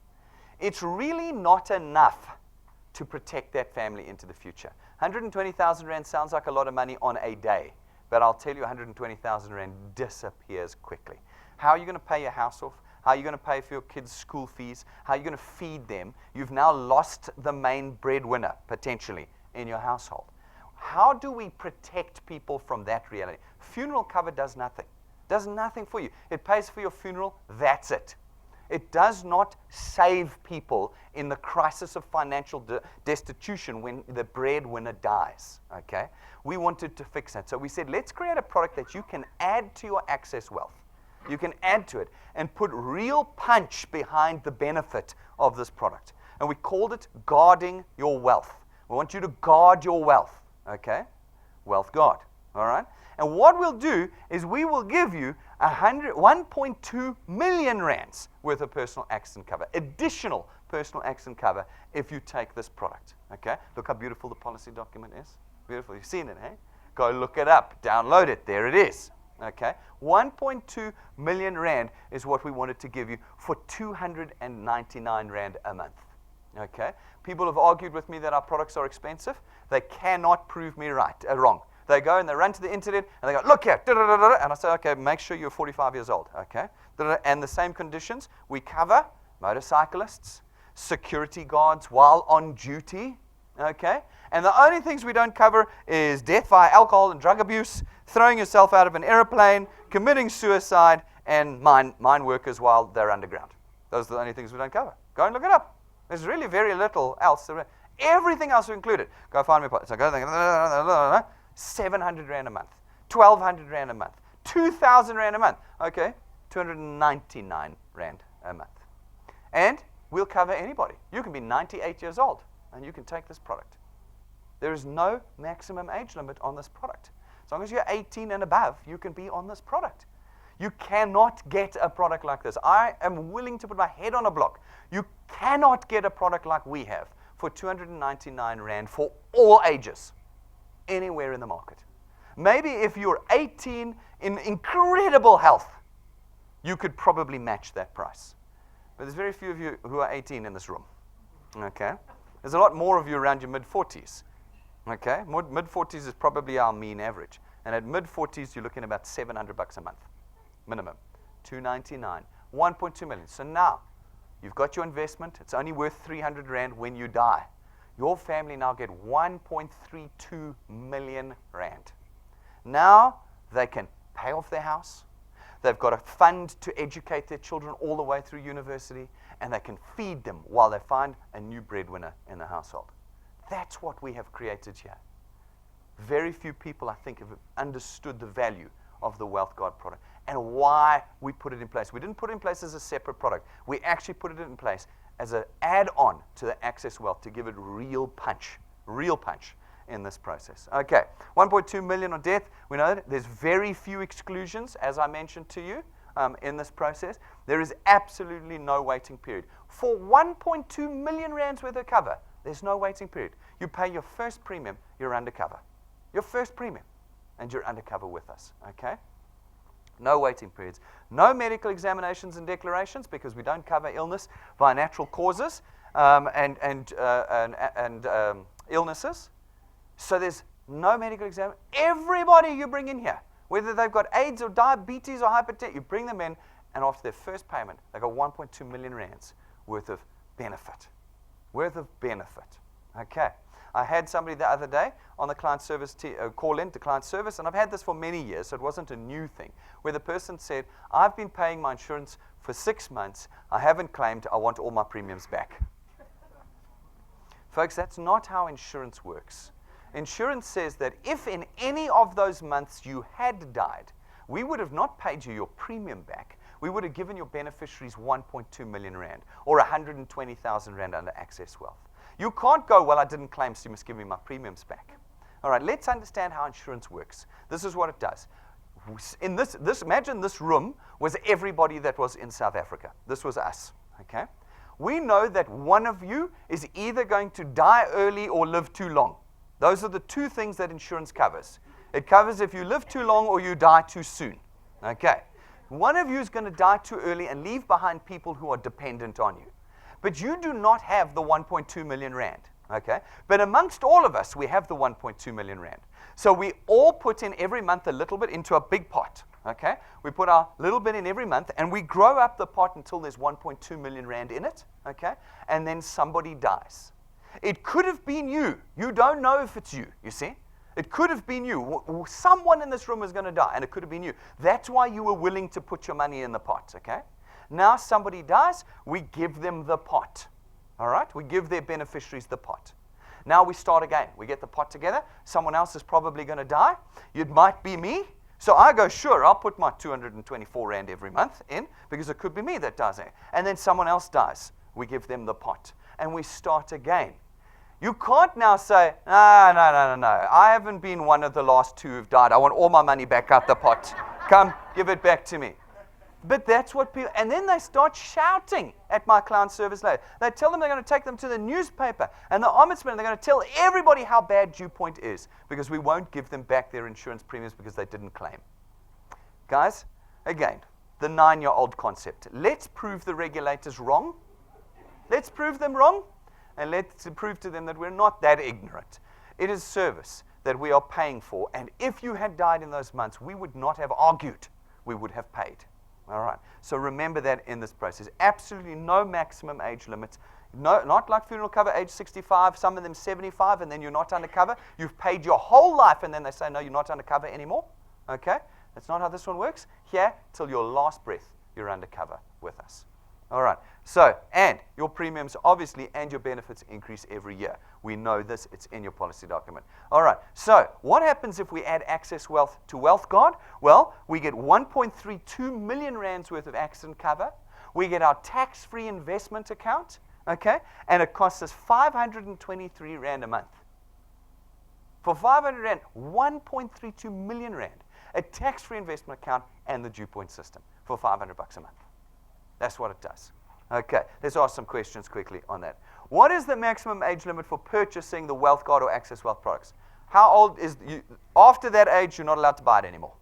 It's really not enough to protect that family into the future. 120,000 Rand sounds like a lot of money on a day, but I'll tell you 120,000 Rand disappears quickly. How are you going to pay your house off? How are you going to pay for your kids' school fees? How are you going to feed them? You've now lost the main breadwinner, potentially, in your household. How do we protect people from that reality? Funeral cover does nothing. Does nothing for you. It pays for your funeral, that's it. It does not save people in the crisis of financial destitution when the breadwinner dies, okay? We wanted to fix that. So we said, let's create a product that you can add to your Access Wealth. You can add to it and put real punch behind the benefit of this product. And we called it Guarding Your Wealth. We want you to guard your wealth, okay? Wealth guard, all right? And what we'll do is we will give you 1.2 million rands worth of personal accident cover, additional personal accident cover if you take this product, okay? Look how beautiful the policy document is. Beautiful. You've seen it, eh? Go look it up. Download it. There it is. Okay, 1.2 million Rand is what we wanted to give you for 299 Rand a month. Okay, people have argued with me that our products are expensive. They cannot prove me wrong. They go and they run to the internet and they go, look here, and I say, okay, make sure you're 45 years old. Okay, and the same conditions we cover: motorcyclists, security guards while on duty. Okay, and the only things we don't cover is death via alcohol and drug abuse, throwing yourself out of an airplane, committing suicide, and mine workers while they're underground. Those are the only things we don't cover. Go and look it up. There's really very little else. Everything else is included. Go find me. So go 700 Rand a month, 1,200 Rand a month, 2,000 Rand a month. Okay, 299 Rand a month. And we'll cover anybody. You can be 98 years old, and you can take this product. There is no maximum age limit on this product. As long as you're 18 and above, you can be on this product. You cannot get a product like this. I am willing to put my head on a block. You cannot get a product like we have for 299 Rand for all ages, anywhere in the market. Maybe if you're 18 in incredible health, you could probably match that price. But there's very few of you who are 18 in this room. Okay? There's a lot more of you around your mid-40s. Okay? Mid-40s is probably our mean average. And at mid-40s, you're looking at about $700 a month, minimum. 299, 1.2 million. So now, you've got your investment. It's only worth 300 Rand when you die. Your family now get 1.32 million Rand. Now, they can pay off their house. They've got a fund to educate their children all the way through university, and they can feed them while they find a new breadwinner in the household. That's what we have created here. Very few people, I think, have understood the value of the Wealth Guard product and why we put it in place. We didn't put it in place as a separate product. We actually put it in place as an add-on to the Access Wealth to give it real punch in this process. Okay, 1.2 million on death. We know that there's very few exclusions, as I mentioned to you, in this process. There is absolutely no waiting period. For 1.2 million Rands worth of cover, there's no waiting period. You pay your first premium, you're undercover. Your first premium, and you're undercover with us, okay? No waiting periods. No medical examinations and declarations because we don't cover illness by natural causes and illnesses. So there's no medical exam. Everybody you bring in here, whether they've got AIDS or diabetes or hypertension, you bring them in, and after their first payment, they got 1.2 million Rands worth of benefit. Okay. I had somebody the other day on the client service call in to client service, and I've had this for many years, so it wasn't a new thing, where the person said, I've been paying my insurance for 6 months. I haven't claimed. I want all my premiums back. Folks, that's not how insurance works. Insurance says that if in any of those months you had died, we would have not paid you your premium back. We would have given your beneficiaries 1.2 million Rand or 120,000 Rand under Access Wealth. You can't go, well, I didn't claim, so you must give me my premiums back. All right, let's understand how insurance works. This is what it does. in this, imagine this room was everybody that was in South Africa. This was us, okay? We know that one of you is either going to die early or live too long. Those are the two things that insurance covers. It covers if you live too long or you die too soon, okay? One of you is going to die too early and leave behind people who are dependent on you. But you do not have the 1.2 million rand, okay? But amongst all of us, we have the 1.2 million rand. So we all put in every month a little bit into a big pot, okay? We put our little bit in every month, and we grow up the pot until there's 1.2 million rand in it, okay? And then somebody dies. It could have been you. You don't know if it's you, you see? It could have been you. Someone in this room is going to die, and it could have been you. That's why you were willing to put your money in the pot, okay? Now somebody dies, we give them the pot, all right? We give their beneficiaries the pot. Now we start again. We get the pot together. Someone else is probably going to die. It might be me. So I go, sure, I'll put my 224 rand every month in because it could be me that does it. And then someone else dies. We give them the pot, and we start again. You can't now say, no. I haven't been one of the last two who've died. I want all my money back out the pot. Come, give it back to me. But that's what people, and then they start shouting at my client service lady. They tell them they're going to take them to the newspaper and the ombudsman, and they're going to tell everybody how bad DuePoint is because we won't give them back their insurance premiums because they didn't claim. Guys, again, the 9-year-old concept. Let's prove the regulators wrong. Let's prove them wrong, and let's prove to them that we're not that ignorant. It is service that we are paying for, and if you had died in those months, we would not have argued. We would have paid. All right. So remember that in this process. Absolutely no maximum age limit. No, not like funeral cover, age 65, some of them 75, and then you're not undercover. You've paid your whole life, and then they say, no, you're not undercover anymore. Okay? That's not how this one works. Here, till your last breath, you're undercover with us. All right. So, and your premiums, obviously, and your benefits increase every year. We know this. It's in your policy document. All right. So, what happens if we add Access Wealth to Wealth Guard? Well, we get 1.32 million rands worth of accident cover. We get our tax-free investment account, okay? And it costs us 523 rand a month. For 500 rand, 1.32 million rand, a tax-free investment account and the DuePoint system for 500 bucks a month. That's what it does. Okay, let's ask some questions quickly on that. What is the maximum age limit for purchasing the Wealth Guard or Access Wealth products? How old is you? After that age, you're not allowed to buy it anymore.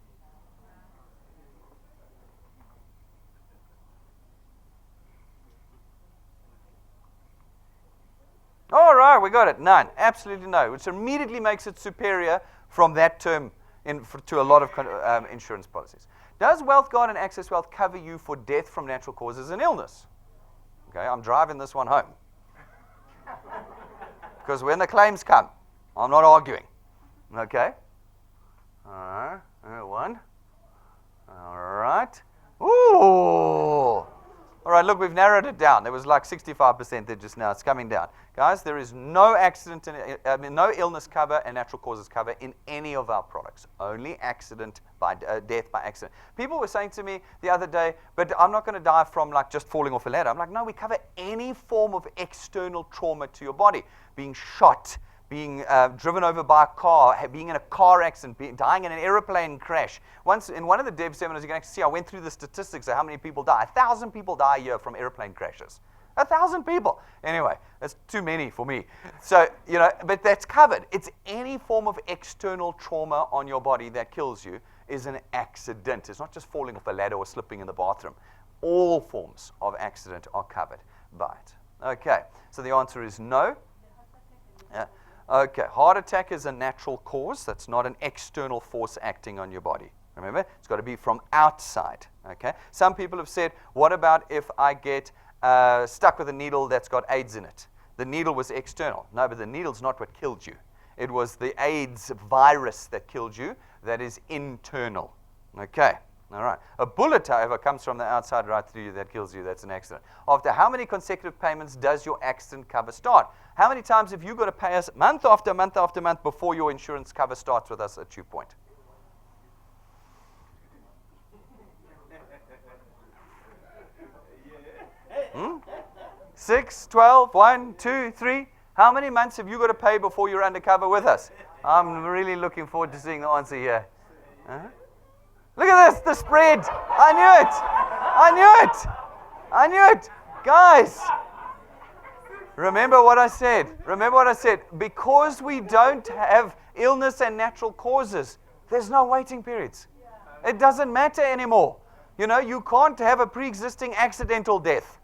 All right, we got it. None. Absolutely no, which immediately makes it superior from that term to a lot of insurance policies. Does Wealth Guard and Access Wealth cover you for death from natural causes and illness? Okay, I'm driving this one home. Because when the claims come, I'm not arguing. Okay? All right, one. All right. Ooh! All right, look, we've narrowed it down. There was like 65% there just now. It's coming down. Guys, there is no accident, no illness cover and natural causes cover in any of our products. Only accident by death by accident. People were saying to me the other day, but I'm not going to die from like just falling off a ladder. I'm like, no, we cover any form of external trauma to your body. Being shot, being driven over by a car, being in a car accident, dying in an airplane crash. Once in one of the dev seminars, you can actually see, I went through the statistics of how many people die. 1,000 people die a year from airplane crashes. 1,000 people. Anyway, that's too many for me. So, but that's covered. It's any form of external trauma on your body that kills you is an accident. It's not just falling off a ladder or slipping in the bathroom. All forms of accident are covered by it. Okay, so the answer is no. Okay, heart attack is a natural cause. That's not an external force acting on your body. Remember, it's got to be from outside. Okay. Some people have said, what about if I get stuck with a needle that's got AIDS in it? The needle was external. No, but the needle's not what killed you. It was the AIDS virus that killed you. That is internal. Okay. All right. A bullet, however, comes from the outside right through you that kills you. That's an accident. After how many consecutive payments does your accident cover start? How many times have you got to pay us month after month after month before your insurance cover starts with us at DuePoint? Hmm? 6, 12, 1, 2, 3. How many months have you got to pay before you're undercover with us? I'm really looking forward to seeing the answer here. Look at this, the spread. I knew it. I knew it. I knew it. Guys, remember what I said. Remember what I said. Because we don't have illness and natural causes, there's no waiting periods. It doesn't matter anymore. You know, you can't have a pre-existing accidental death.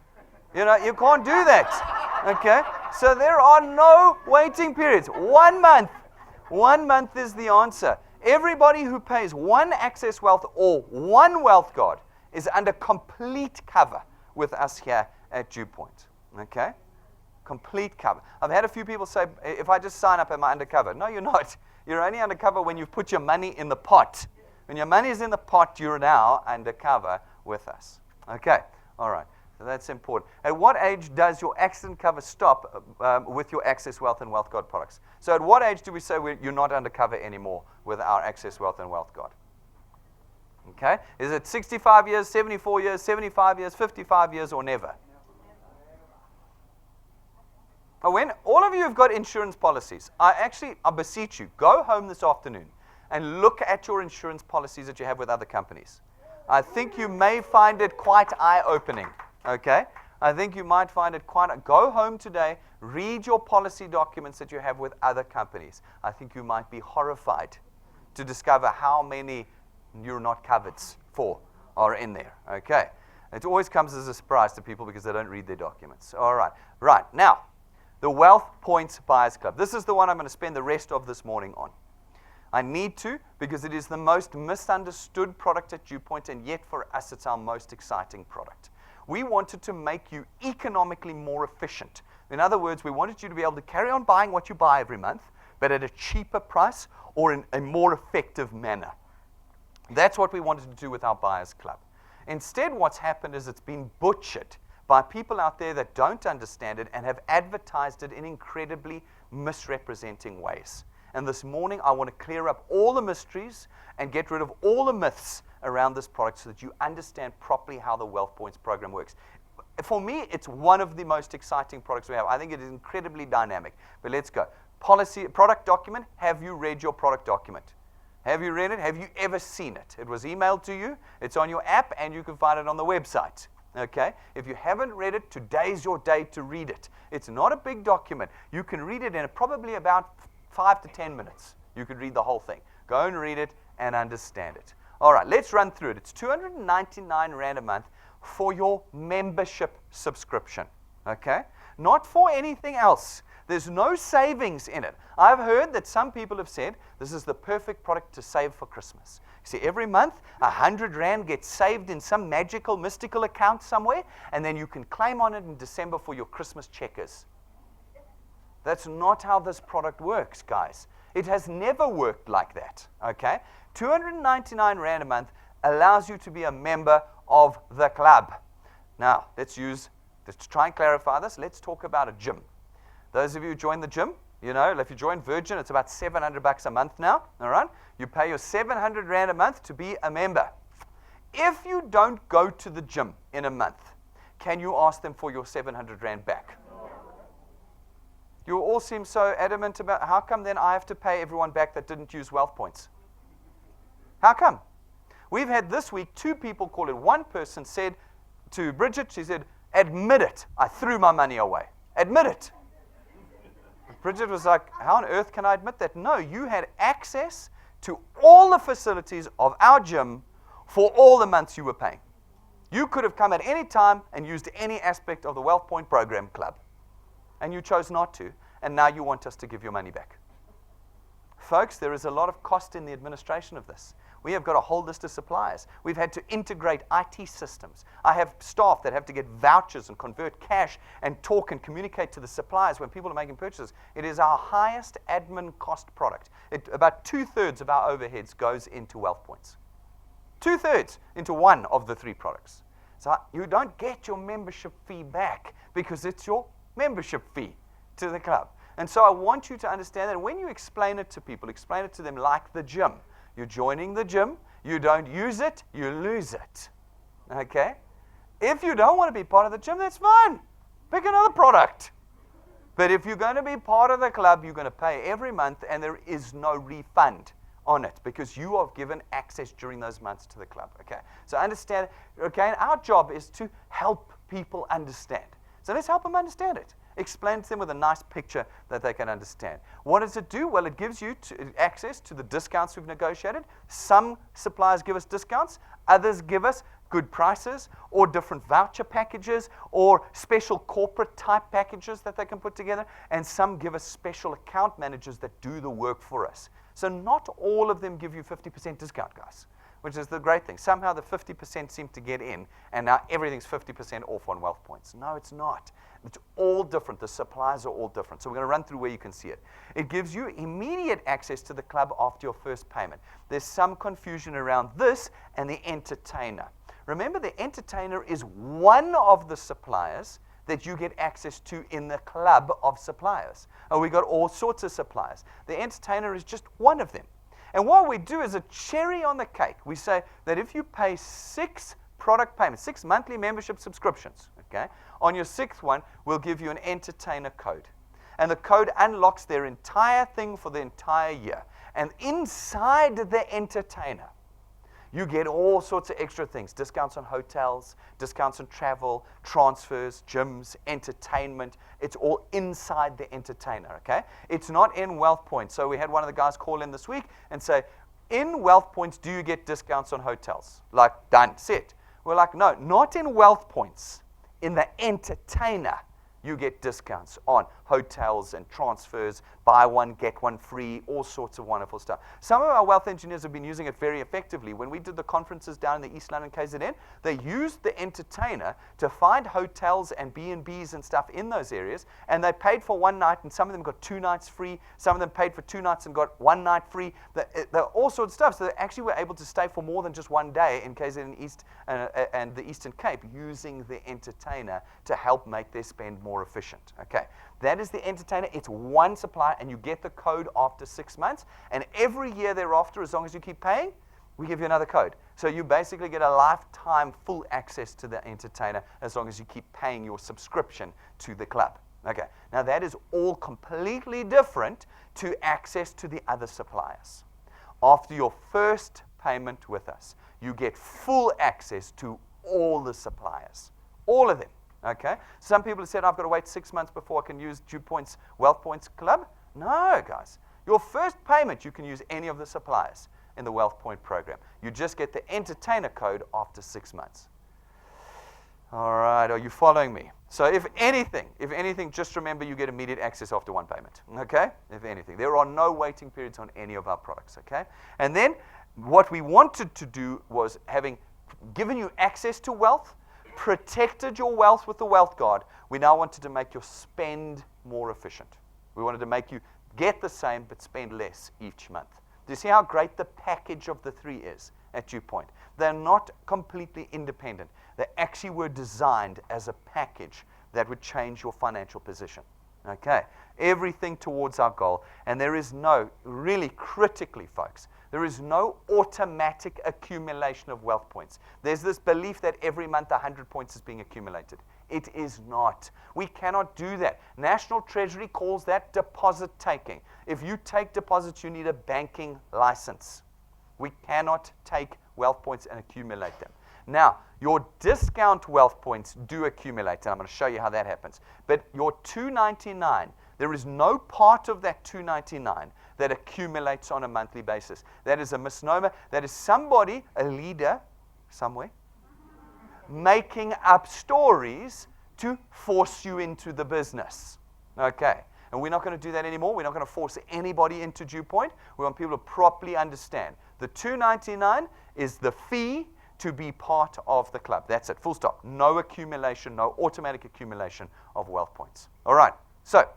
You know, you can't do that. Okay? So there are no waiting periods. 1 month. 1 month is the answer. Everybody who pays one Access Wealth or one Wealth Guard is under complete cover with us here at DuePoint. Okay? Complete cover. I've had a few people say, if I just sign up, am I undercover? No, you're not. You're only undercover when you've put your money in the pot. When your money is in the pot, you're now undercover with us. Okay? All right. So that's important. At what age does your accident cover stop with your Access Wealth and Wealth Guard products? So at what age do we say you're not undercover anymore with our Access Wealth and Wealth Guard? Okay? Is it 65 years, 74 years, 75 years, 55 years, or never? When all of you have got insurance policies, I beseech you, go home this afternoon and look at your insurance policies that you have with other companies. I think you may find it quite eye-opening. Okay? I think you might find it go home today, read your policy documents that you have with other companies. I think you might be horrified to discover how many you're not covered for are in there. Okay? It always comes as a surprise to people because they don't read their documents. All right. Right. Now, the Wealth Points Buyers Club. This is the one I'm going to spend the rest of this morning on. I need to because it is the most misunderstood product at DuePoint, and yet for us it's our most exciting product. We wanted to make you economically more efficient. In other words, we wanted you to be able to carry on buying what you buy every month, but at a cheaper price or in a more effective manner. That's what we wanted to do with our Buyers Club. Instead, what's happened is it's been butchered by people out there that don't understand it and have advertised it in incredibly misrepresenting ways. And this morning, I want to clear up all the mysteries and get rid of all the myths around this product so that you understand properly how the Wealth Points program works. For me, it's one of the most exciting products we have. I think it is incredibly dynamic. But let's go. Policy, product document. Have you read your product document? Have you read it? Have you ever seen it? It was emailed to you. It's on your app, and you can find it on the website. Okay? If you haven't read it, today's your day to read it. It's not a big document. You can read it in probably about 5 to 10 minutes. You could read the whole thing. Go and read it and understand it. All right, let's run through it. It's 299 Rand a month for your membership subscription. Okay? Not for anything else. There's no savings in it. I've heard that some people have said this is the perfect product to save for Christmas. You see, every month, 100 Rand gets saved in some magical, mystical account somewhere, and then you can claim on it in December for your Christmas checkers. That's not how this product works, guys. It has never worked like that, okay? 299 Rand a month allows you to be a member of the club. Now, let's try and clarify this. Let's talk about a gym. Those of you who join the gym, you know, if you join Virgin, it's about $700 a month now, all right? You pay your 700 Rand a month to be a member. If you don't go to the gym in a month, can you ask them for your 700 Rand back? You all seem so adamant about how come then I have to pay everyone back that didn't use Wealth Points? How come? We've had this week 2 people call it. One person said to Bridget, she said, admit it, I threw my money away. Admit it. Bridget was like, how on earth can I admit that? No, you had access to all the facilities of our gym for all the months you were paying. You could have come at any time and used any aspect of the Wealth Point Program Club. And you chose not to, and now you want us to give your money back. Folks, there is a lot of cost in the administration of this. We have got a whole list of suppliers. We've had to integrate IT systems. I have staff that have to get vouchers and convert cash and talk and communicate to the suppliers when people are making purchases. It is our highest admin cost product. About 2/3 of our overheads goes into Wealth Points. 2/3 into one of the 3 products. So you don't get your membership fee back because it's your membership fee to the club. And so I want you to understand that when you explain it to people, explain it to them like the gym. You're joining the gym, you don't use it, you lose it. Okay? If you don't want to be part of the gym, that's fine. Pick another product. But if you're going to be part of the club, you're going to pay every month and there is no refund on it because you are given access during those months to the club. Okay, so understand. Okay, and our job is to help people understand. So let's help them understand it. Explain to them with a nice picture that they can understand. What does it do? Well, it gives you access to the discounts we've negotiated. Some suppliers give us discounts. Others give us good prices or different voucher packages or special corporate type packages that they can put together. And some give us special account managers that do the work for us. So not all of them give you 50% discount, guys, which is the great thing. Somehow the 50% seem to get in, and now everything's 50% off on Wealth Points. No, it's not. It's all different. The suppliers are all different. So we're going to run through where you can see it. It gives you immediate access to the club after your first payment. There's some confusion around this and the entertainer. Remember, the entertainer is one of the suppliers that you get access to in the club of suppliers. And we got all sorts of suppliers. The entertainer is just one of them. And what we do is a cherry on the cake. We say that if you pay 6 product payments, 6 monthly membership subscriptions, okay, on your 6th one, we'll give you an entertainer code. And the code unlocks their entire thing for the entire year. And inside the entertainer, you get all sorts of extra things. Discounts on hotels, discounts on travel, transfers, gyms, entertainment. It's all inside the entertainer, okay? It's not in Wealth Points. So we had one of the guys call in this week and say, in Wealth Points, do you get discounts on hotels? Like, done, set. We're like, no, not in Wealth Points. In the entertainer, you get discounts on hotels and transfers, buy one, get one free, all sorts of wonderful stuff. Some of our wealth engineers have been using it very effectively. When we did the conferences down in the East London KZN, they used the entertainer to find hotels and B&Bs and stuff in those areas, and they paid for one night, and some of them got 2 nights free. Some of them paid for 2 nights and got 1 night free. They're all sorts of stuff. So they actually were able to stay for more than just one day in KZN East and the Eastern Cape using the entertainer to help make their spend more efficient. Okay, that is the entertainer. It's one supplier, and you get the code after 6 months. And every year thereafter, as long as you keep paying, we give you another code. So you basically get a lifetime full access to the entertainer as long as you keep paying your subscription to the club. Okay, now that is all completely different to access to the other suppliers. After your first payment with us, you get full access to all the suppliers, all of them. Okay, some people have said, I've got to wait 6 months before I can use DuePoint's Wealth Points Club. No, guys. Your first payment, you can use any of the suppliers in the Wealth Point program. You just get the entertainer code after 6 months. All right, are you following me? So if anything, just remember you get immediate access after one payment. Okay, if anything. There are no waiting periods on any of our products. Okay, and then what we wanted to do was, having given you access to wealth, protected your wealth with the Wealth Guard, we now wanted to make your spend more efficient. We wanted to make you get the same but spend less each month. Do you see how great the package of the 3 is at DuePoint? They're not completely independent. They actually were designed as a package that would change your financial position. Okay, everything towards our goal. And there is no, really critically, folks, there is no automatic accumulation of wealth points. There's this belief that every month 100 points is being accumulated. It is not. We cannot do that. National Treasury calls that deposit taking. If you take deposits, you need a banking license. We cannot take wealth points and accumulate them. Now, your discount wealth points do accumulate, and I'm going to show you how that happens. But your $2.99, there is no part of that $2.99 that accumulates on a monthly basis. That is a misnomer. That is somebody, a leader somewhere, making up stories to force you into the business. Okay, and we're not going to do that anymore. We're not going to force anybody into DuePoint. We want people to properly understand. The $2.99 is the fee to be part of the club. That's it, full stop. No accumulation, no automatic accumulation of wealth points. All right, so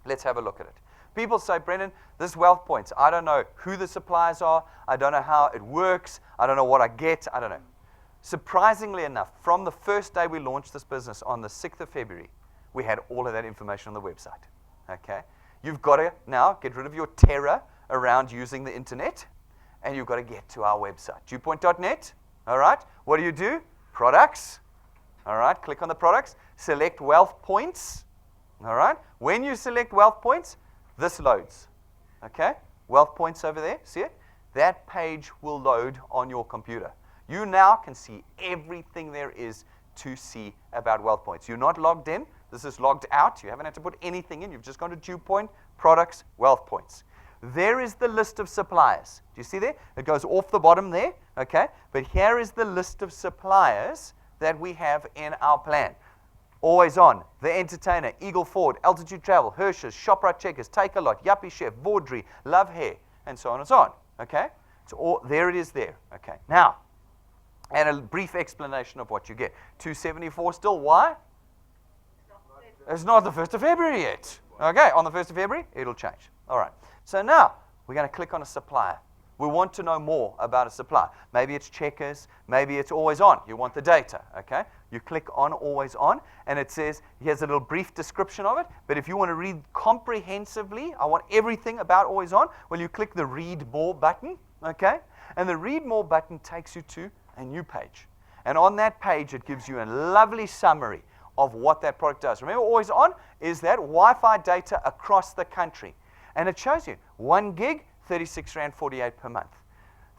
let's have a look at it. People say, Brendan, this wealth points, I don't know who the suppliers are. I don't know how it works. I don't know what I get. I don't know. Surprisingly enough, from the first day we launched this business on the 6th of February, we had all of that information on the website. Okay? You've got to now get rid of your terror around using the internet, and you've got to get to our website, DuePoint.net. All right? What do? Products. All right? Click on the products. Select wealth points. All right? When you select wealth points, this loads. Okay? Wealth Points over there, see it? That page will load on your computer. You now can see everything there is to see about Wealth Points. You're not logged in. This is logged out. You haven't had to put anything in. You've just gone to DuePoint Products, Wealth Points. There is the list of suppliers. Do you see there? It goes off the bottom there, okay? But here is the list of suppliers that we have in our plan. Always On, The Entertainer, Eagle Ford, Altitude Travel, Hershey's, ShopRite Checkers, Take a Lot, Yuppie Chef, Vaudry, Love Hair, and so on and so on, okay? So there it is there, okay? Now, and a brief explanation of what you get. 274 still, why? It's not the 1st of February yet. Okay, on the 1st of February, it'll change. All right. So now, we're going to click on a supplier. We want to know more about a supplier. Maybe it's Checkers, maybe it's Always On. You want the data, okay? You click on Always On, and it says, here's a little brief description of it, but if you want to read comprehensively, I want everything about Always On, well, you click the Read More button, okay? And the Read More button takes you to a new page. And on that page, it gives you a lovely summary of what that product does. Remember, Always On is that Wi-Fi data across the country. And it shows you 1 gig, 36 Rand 48 per month.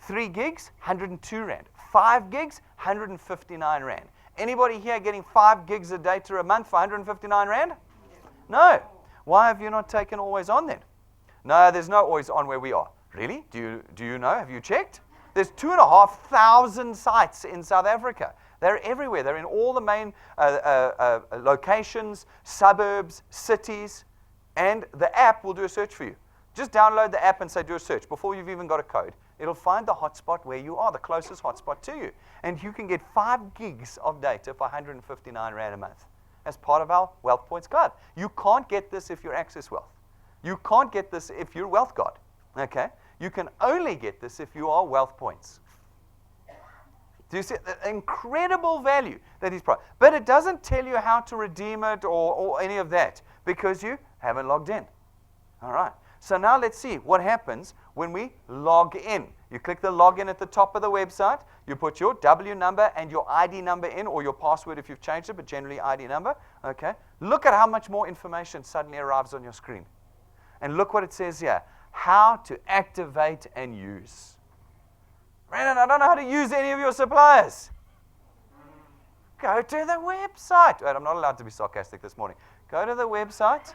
3 gigs, 102 Rand. 5 gigs, 159 Rand. Anybody here getting 5 gigs of data a month for 159 Rand? No. Why have you not taken Always On then? No, there's no Always On where we are. Really? Do you know? Have you checked? There's 2,500 sites in South Africa. They're everywhere. They're in all the main locations, suburbs, cities, and the app will do a search for you. Just download the app and say, do a search before you've even got a code. It'll find the hotspot where you are, the closest hotspot to you. And you can get 5 gigs of data for 159 Rand a month as part of our Wealth Points Club. You can't get this if you're Access Wealth. You can't get this if you're Wealth God, okay? You can only get this if you are Wealth Points. Do you see the incredible value that he's providing? But it doesn't tell you how to redeem it or any of that because you haven't logged in. All right. So now let's see what happens when we log in. You click the login at the top of the website. You put your W number and your ID number in, or your password if you've changed it, but generally ID number. Okay. Look at how much more information suddenly arrives on your screen. And look what it says here. How to activate and use. Brandon, I don't know how to use any of your suppliers. Go to the website. Wait, I'm not allowed to be sarcastic this morning. Go to the website,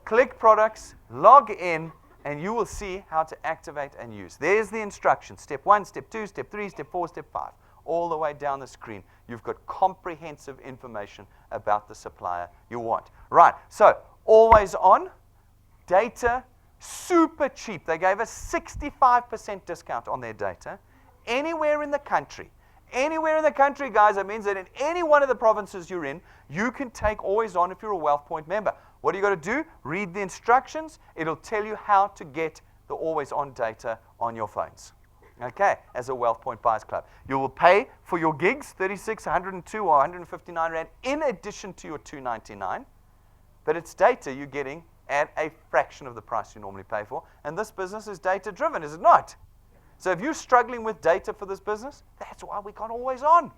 click products, log in, and you will see how to activate and use. There's the instructions. Step 1, step 2, step 3, step 4, step 5. All the way down the screen, you've got comprehensive information about the supplier you want. Right, so Always On, data, super cheap. They gave us 65% discount on their data. Anywhere in the country. Anywhere in the country, guys, that means that in any one of the provinces you're in, you can take Always On if you're a Wealth Point member. What do you got to do? Read the instructions. It'll tell you how to get the Always On data on your phones. Okay, as a Wealth Point Buyers Club. You will pay for your gigs, 36, 102, or 159 Rand, in addition to your 299. But it's data you're getting at a fraction of the price you normally pay for. And this business is data-driven, is it not? So if you're struggling with data for this business, that's why we got Always On.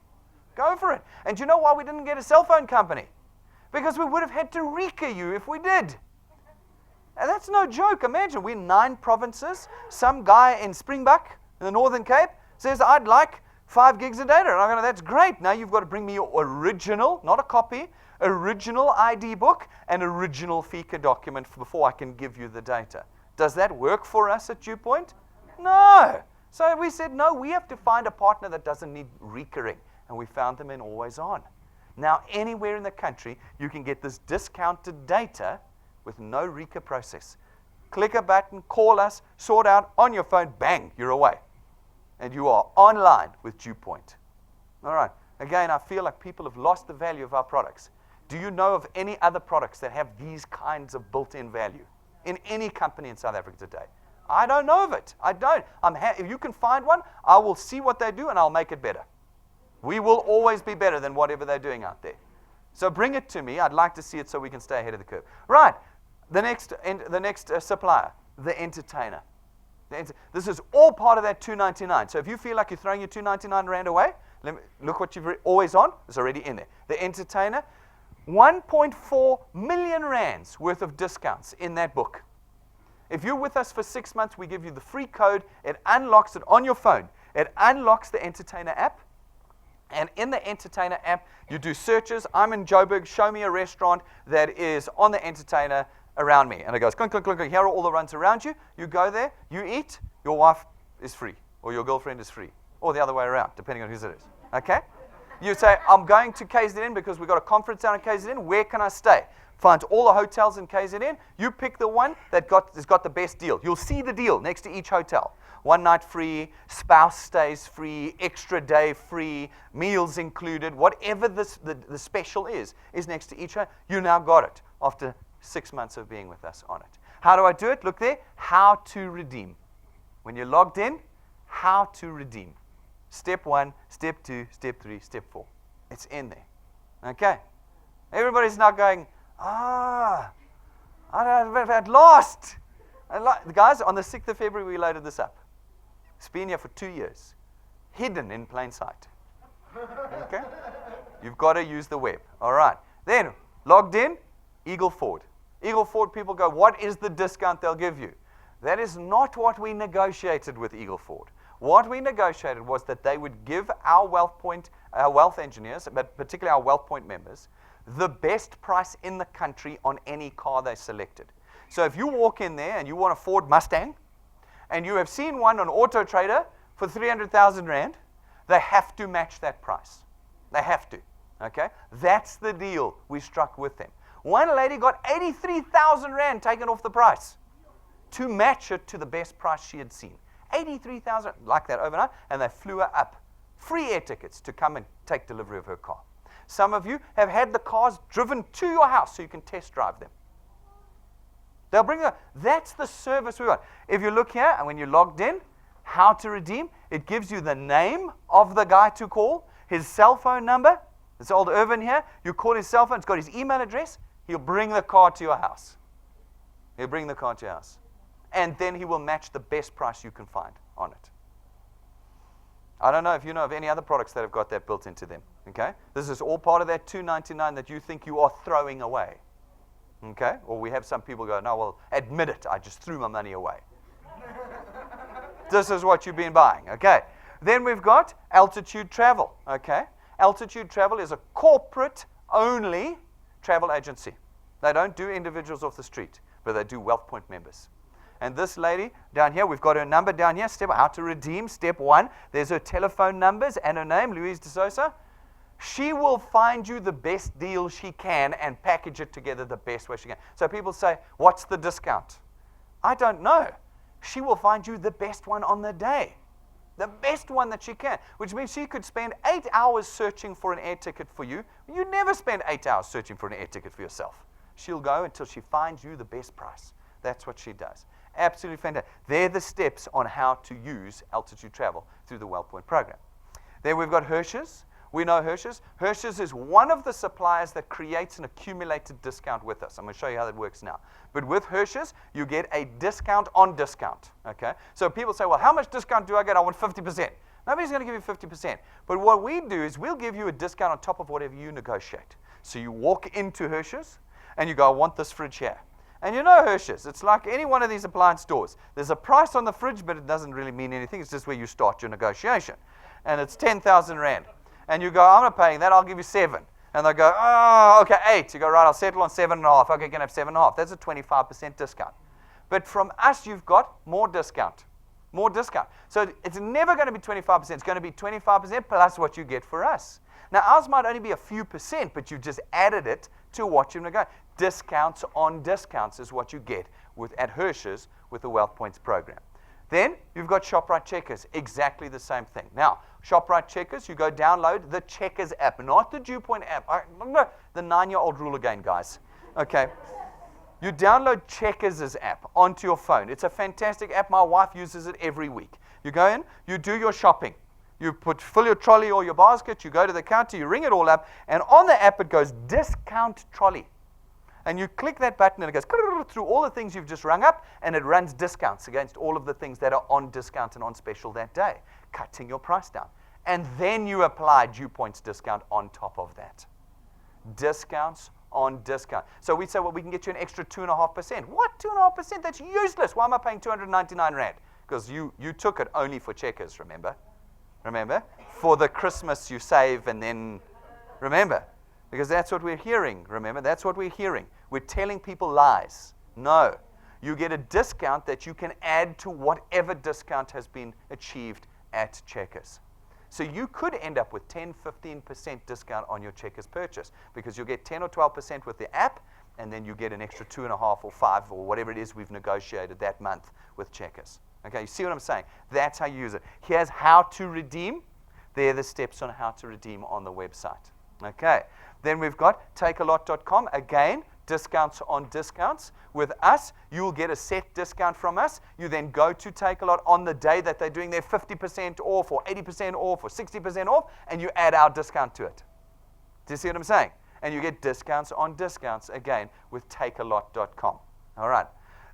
Go for it. And do you know why we didn't get a cell phone company? Because we would have had to Rika you if we did. And that's no joke. Imagine, we're in 9 provinces. Some guy in Springbok, in the Northern Cape, says, I'd like 5 gigs of data. And I'm going, that's great. Now you've got to bring me your original, not a copy, original ID book and original FICA document before I can give you the data. Does that work for us at DuePoint? No. So we said, no, we have to find a partner that doesn't need recurring. And we found them in Always On. Now, anywhere in the country, you can get this discounted data with no RECA process. Click a button, call us, sort out on your phone, bang, you're away. And you are online with DuePoint. All right. Again, I feel like people have lost the value of our products. Do you know of any other products that have these kinds of built-in value in any company in South Africa today? I don't know of it. I don't. If you can find one, I will see what they do and I'll make it better. We will always be better than whatever they're doing out there. So bring it to me. I'd like to see it so we can stay ahead of the curve. Right. The next supplier, the Entertainer. This is all part of that 299. So if you feel like you're throwing your 299 Rand away, look what you've Always On. It's already in there. The Entertainer, 1.4 million Rands worth of discounts in that book. If you're with us for 6 months, we give you the free code. It unlocks it on your phone. It unlocks the Entertainer app. And in the Entertainer app, you do searches. I'm in Joburg. Show me a restaurant that is on the Entertainer around me. And it goes, clunk, clunk, clunk, clunk. Here are all the runs around you. You go there. You eat. Your wife is free. Or your girlfriend is free. Or the other way around, depending on whose it is. Okay? You say, I'm going to KZN because we've got a conference down in KZN. Where can I stay? Find all the hotels in KZN. You pick the one that has got the best deal. You'll see the deal next to each hotel. 1 night free, spouse stays free, extra day free, meals included. Whatever the special is next to each hotel. You now got it after 6 months of being with us on it. How do I do it? Look there. How to redeem. When you're logged in, how to redeem. Step 1, step 2, step 3, step 4. It's in there. Okay. Everybody's now going, at last. Guys, on the 6th of February, we loaded this up. It's been here for 2 years. Hidden in plain sight. Okay? You've got to use the web. All right. Then, logged in, Eagle Ford. Eagle Ford people go, what is the discount they'll give you? That is not what we negotiated with Eagle Ford. What we negotiated was that they would give our wealth engineers, but particularly our WealthPoint members, the best price in the country on any car they selected. So if you walk in there and you want a Ford Mustang, and you have seen one on Auto Trader for 300,000 Rand, they have to match that price. They have to. Okay? That's the deal we struck with them. One lady got 83,000 Rand taken off the price to match it to the best price she had seen. 83,000, like that overnight, and they flew her up. Free air tickets to come and take delivery of her car. Some of you have had the cars driven to your house so you can test drive them. They'll bring her. That's the service we want. If you look here, and when you're logged in, how to redeem, it gives you the name of the guy to call, his cell phone number. It's old Irvin here. You call his cell phone. It's got his email address. He'll bring the car to your house. He'll bring the car to your house. And then he will match the best price you can find on it. I don't know if you know of any other products that have got that built into them. Okay? This is all part of that $299 that you think you are throwing away. Okay? Or we have some people go, no, well, admit it, I just threw my money away. This is what you've been buying. Okay? Then we've got Altitude Travel. Okay? Altitude Travel is a corporate-only travel agency. They don't do individuals off the street, but they do WealthPoint members. And this lady down here, we've got her number down here, how to redeem, step 1. There's her telephone numbers and her name, Louise de Sosa. She will find you the best deal she can and package it together the best way she can. So people say, what's the discount? I don't know. She will find you the best one on the day. The best one that she can, which means she could spend 8 hours searching for an air ticket for you. You never spend 8 hours searching for an air ticket for yourself. She'll go until she finds you the best price. That's what she does. Absolutely fantastic. They're the steps on how to use Altitude Travel through the WealthPoint program. Then we've got Hirsch's. We know Hirsch's. Hirsch's is one of the suppliers that creates an accumulated discount with us. I'm going to show you how that works now. But with Hirsch's, you get a discount on discount. Okay? So people say, well, how much discount do I get? I want 50%. Nobody's going to give you 50%. But what we do is we'll give you a discount on top of whatever you negotiate. So you walk into Hirsch's and you go, I want this fridge here. And you know Hirsch's, it's like any one of these appliance stores. There's a price on the fridge, but it doesn't really mean anything. It's just where you start your negotiation. And it's 10,000 Rand. And you go, I'm not paying that, I'll give you 7. And they go, oh, okay, 8. You go, right, I'll settle on 7.5. Okay, you can have 7.5. That's a 25% discount. But from us, you've got more discount. More discount. So it's never going to be 25%. It's going to be 25% plus what you get for us. Now, ours might only be a few percent, but you just added it to what you've negotiated. Discounts on discounts is what you get at Hirsch's with the WealthPoints program. Then you've got ShopRite Checkers, exactly the same thing. Now, ShopRite Checkers, you go download the Checkers app, not the DuePoint app. The 9-year-old rule again, guys. Okay. You download Checkers' app onto your phone. It's a fantastic app. My wife uses it every week. You go in, you do your shopping. You fill your trolley or your basket, you go to the counter, you ring it all up, and on the app it goes, discount trolley. And you click that button and it goes through all the things you've just rung up, and it runs discounts against all of the things that are on discount and on special that day, cutting your price down. And then you apply DuePoint's discount on top of that. Discounts on discount. So we say, well, we can get you an extra 2.5%. What, 2.5%? That's useless. Why am I paying 299 Rand? Because you took it only for Checkers, remember? Remember? For the Christmas you save and then, remember? Because that's what we're hearing, remember? That's what we're hearing. We're telling people lies. No. You get a discount that you can add to whatever discount has been achieved at Checkers. So you could end up with 10, 15% discount on your Checkers purchase because you'll get 10 or 12% with the app, and then you get an extra 2.5 or 5 or whatever it is we've negotiated that month with Checkers. Okay, you see what I'm saying? That's how you use it. Here's how to redeem. There are the steps on how to redeem on the website. Okay, then we've got takealot.com. Again, discounts on discounts. With us, you will get a set discount from us. You then go to Takealot on the day that they're doing their 50% off or 80% off or 60% off, and you add our discount to it. Do you see what I'm saying? And you get discounts on discounts, again, with takealot.com. All right.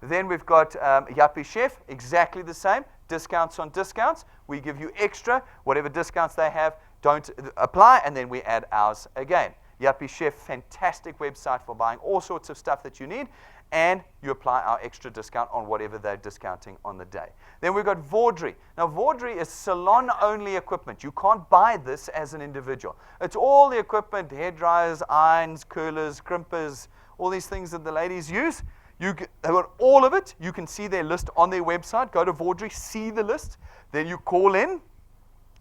Then we've got Yuppie Chef, exactly the same. Discounts on discounts. We give you extra. Whatever discounts they have, don't apply, and then we add ours again. Yuppie Chef, fantastic website for buying all sorts of stuff that you need, and you apply our extra discount on whatever they're discounting on the day. Then we've got Vaudry. Now, Vaudry is salon-only equipment. You can't buy this as an individual. It's all the equipment, hair dryers, irons, curlers, crimpers, all these things that the ladies use. They've got all of it. You can see their list on their website. Go to Vaudry, see the list. Then you call in,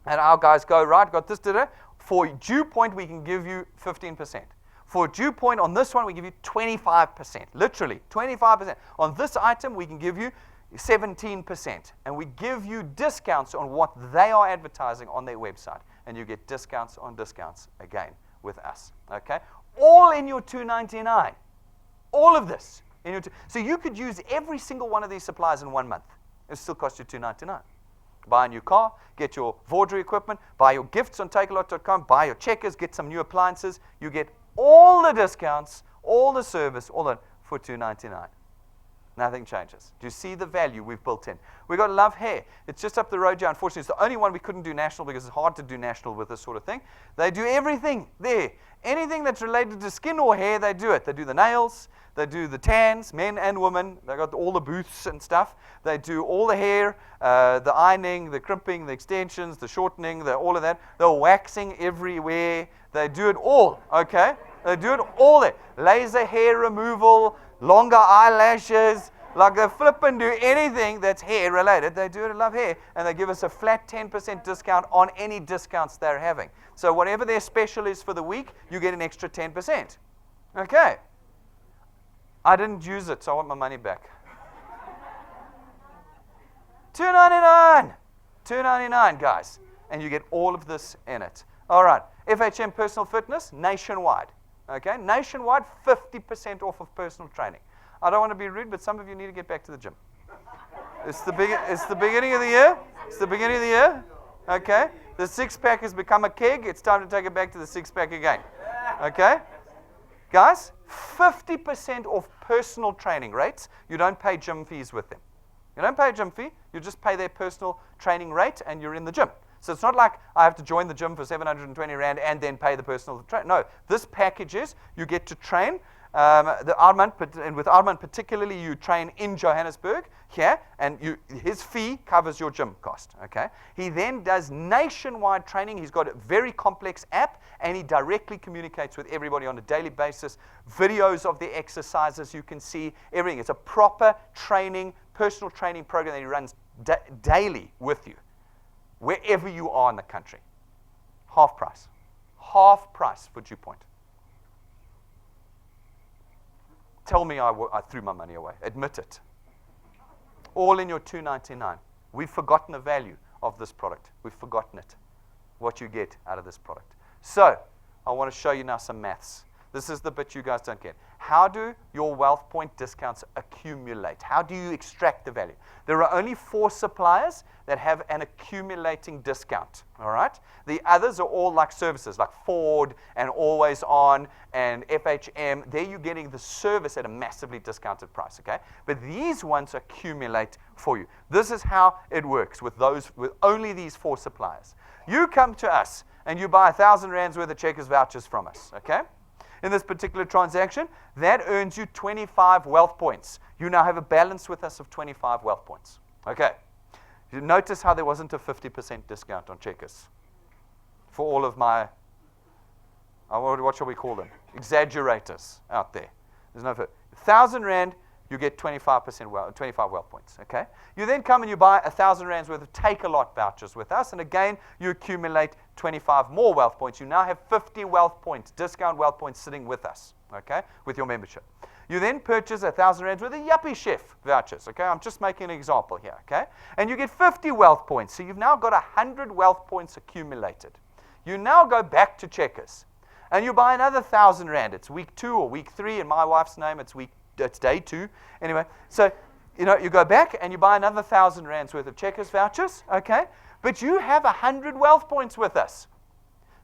and our guys go, right, got this, today. For DuePoint, we can give you 15%. For DuePoint, on this one, we give you 25%. Literally, 25%. On this item, we can give you 17%. And we give you discounts on what they are advertising on their website. And you get discounts on discounts, again, with us. Okay? All in your $2.99. All of this. So you could use every single one of these supplies in 1 month. It still costs you $2.99. Buy a new car, get your Vaudry equipment, buy your gifts on takealot.com, buy your Checkers, get some new appliances. You get all the discounts, all the service, all that for $2.99. Nothing changes. Do you see the value we've built in? We've got Love Hair. It's just up the road here. Unfortunately, it's the only one we couldn't do national because it's hard to do national with this sort of thing. They do everything there. Anything that's related to skin or hair, they do it. They do the nails. They do the tans, men and women. They got all the booths and stuff. They do all the hair, the ironing, the crimping, the extensions, the shortening, all of that. They're waxing everywhere. They do it all, okay? They do it all there. Laser hair removal, longer eyelashes. Like they flip and do anything that's hair related. They do it at Love Hair. And they give us a flat 10% discount on any discounts they're having. So whatever their special is for the week, you get an extra 10%. Okay. I didn't use it, so I want my money back. $2.99. $2.99, guys. And you get all of this in it. All right. FHM Personal Fitness, nationwide. Okay? Nationwide, 50% off of personal training. I don't want to be rude, but some of you need to get back to the gym. It's the beginning of the year. It's the beginning of the year. Okay? The six-pack has become a keg. It's time to take it back to the six-pack again. Okay? Guys, 50% off personal training rates. You don't pay gym fees with them. You don't pay a gym fee. You just pay their personal training rate, and you're in the gym. So it's not like I have to join the gym for 720 Rand and then pay the personal train. No, this package is you get to train. And with Armand particularly, you train in Johannesburg here, and his fee covers your gym cost. Okay. He then does nationwide training. He's got a very complex app, and he directly communicates with everybody on a daily basis. Videos of the exercises you can see, everything. It's a proper training, personal training program that he runs daily with you, wherever you are in the country. Half price. Half price for DuePoint. Tell me I threw my money away. Admit it. All in your $2.99. We've forgotten the value of this product. We've forgotten it, what you get out of this product. So I want to show you now some maths. This is the bit you guys don't get. How do your wealth point discounts accumulate? How do you extract the value? There are only 4 suppliers that have an accumulating discount, all right? The others are all like services, like Ford and Always On and FHM. There you're getting the service at a massively discounted price, okay? But these ones accumulate for you. This is how it works with only these 4 suppliers. You come to us and you buy 1,000 Rands worth of Checkers vouchers from us, okay? in this particular transaction, that earns you 25 wealth points. You now have a balance with us of 25 wealth points. Okay. You notice how there wasn't a 50% discount on Checkers for all of my, what shall we call them? Exaggerators out there. There's no 1,000 Rand, you get 25 wealth points. Okay. You then come and you buy 1,000 Rands worth of Take-A-Lot vouchers with us, and again you accumulate 25 more wealth points. You now have 50 wealth points, discount wealth points sitting with us. Okay, with your membership. You then purchase 1,000 Rands worth of Yuppie Chef vouchers. Okay, I'm just making an example here. Okay, and you get 50 wealth points. So you've now got 100 wealth points accumulated. You now go back to Checkers, and you buy another 1,000 Rand. It's week 2 or week 3 in my wife's name. It's day 2. Anyway, so you go back and you buy another 1,000 Rands worth of Checkers vouchers. Okay, but you have 100 wealth points with us.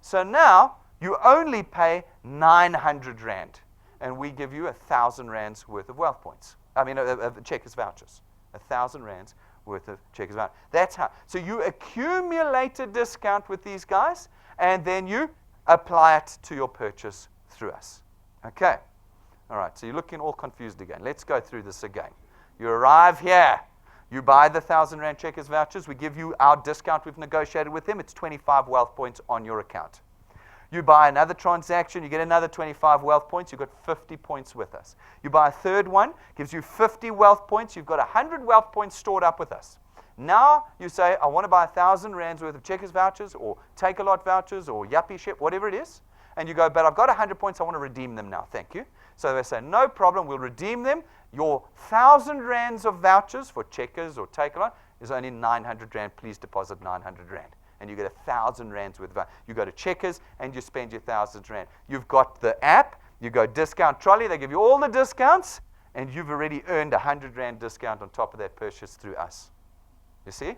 So now you only pay 900 Rand, and we give you 1,000 Rands worth of wealth points. I mean, of Checkers vouchers. 1,000 Rands worth of Checkers vouchers. That's how. So you accumulate a discount with these guys, and then you apply it to your purchase through us. Okay. All right. So you're looking all confused again. Let's go through this again. You arrive here. You buy the 1,000 Rand Checkers vouchers. We give you our discount we've negotiated with them. It's 25 wealth points on your account. You buy another transaction, you get another 25 wealth points, you've got 50 points with us. You buy a third one, gives you 50 wealth points, you've got 100 wealth points stored up with us. Now you say, I want to buy 1,000 Rands worth of Checkers vouchers, or Take-A-Lot vouchers, or Yuppie Chef, whatever it is. And you go, but I've got 100 points, I want to redeem them now, thank you. So they say, no problem, we'll redeem them. Your 1,000 Rands of vouchers for Checkers or Take-A-Lot is only 900 Rand, please deposit 900 Rand. And you get 1,000 Rands worth of. You go to Checkers and you spend your 1,000 Rand. You've got the app, you go discount trolley, they give you all the discounts, and you've already earned 100 Rand discount on top of that purchase through us. You see?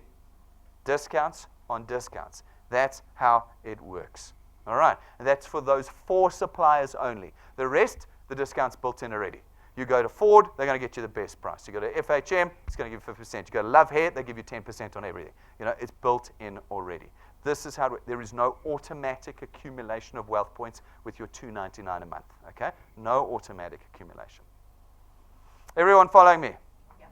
Discounts on discounts. That's how it works. All right. And that's for those 4 suppliers only. The rest, the discount's built in already. You go to Ford, they're going to get you the best price. You go to FHM, it's going to give you 50%. You go to Love Hair, they give you 10% on everything. It's built in already. This is how there is no automatic accumulation of wealth points with your $2.99 a month. Okay? No automatic accumulation. Everyone following me? Yeah.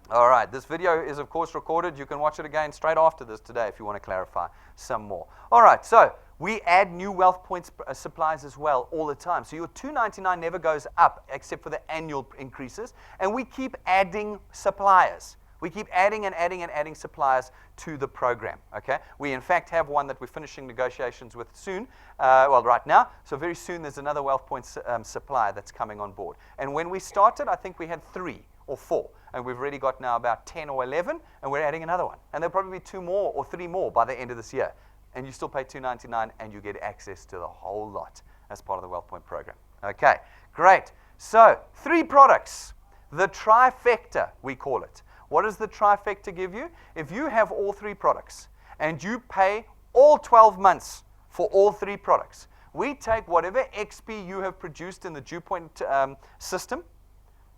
All right. This video is, of course, recorded. You can watch it again straight after this today if you want to clarify some more. All right. So we add new wealth points supplies as well all the time. So your $2.99 never goes up except for the annual increases. And we keep adding suppliers. We keep adding and adding and adding suppliers to the program. Okay? We, in fact, have one that we're finishing negotiations with soon. Right now. So very soon there's another wealth points supplier that's coming on board. And when we started, I think we had 3 or 4. And we've already got now about 10 or 11. And we're adding another one. And there'll probably be 2 more or 3 more by the end of this year. And you still pay $2.99 and you get access to the whole lot as part of the Wealth Point program. Okay, great. So 3 products. The trifecta, we call it. What does the trifecta give you? If you have all 3 products and you pay all 12 months for all 3 products, we take whatever XP you have produced in the DuePoint system,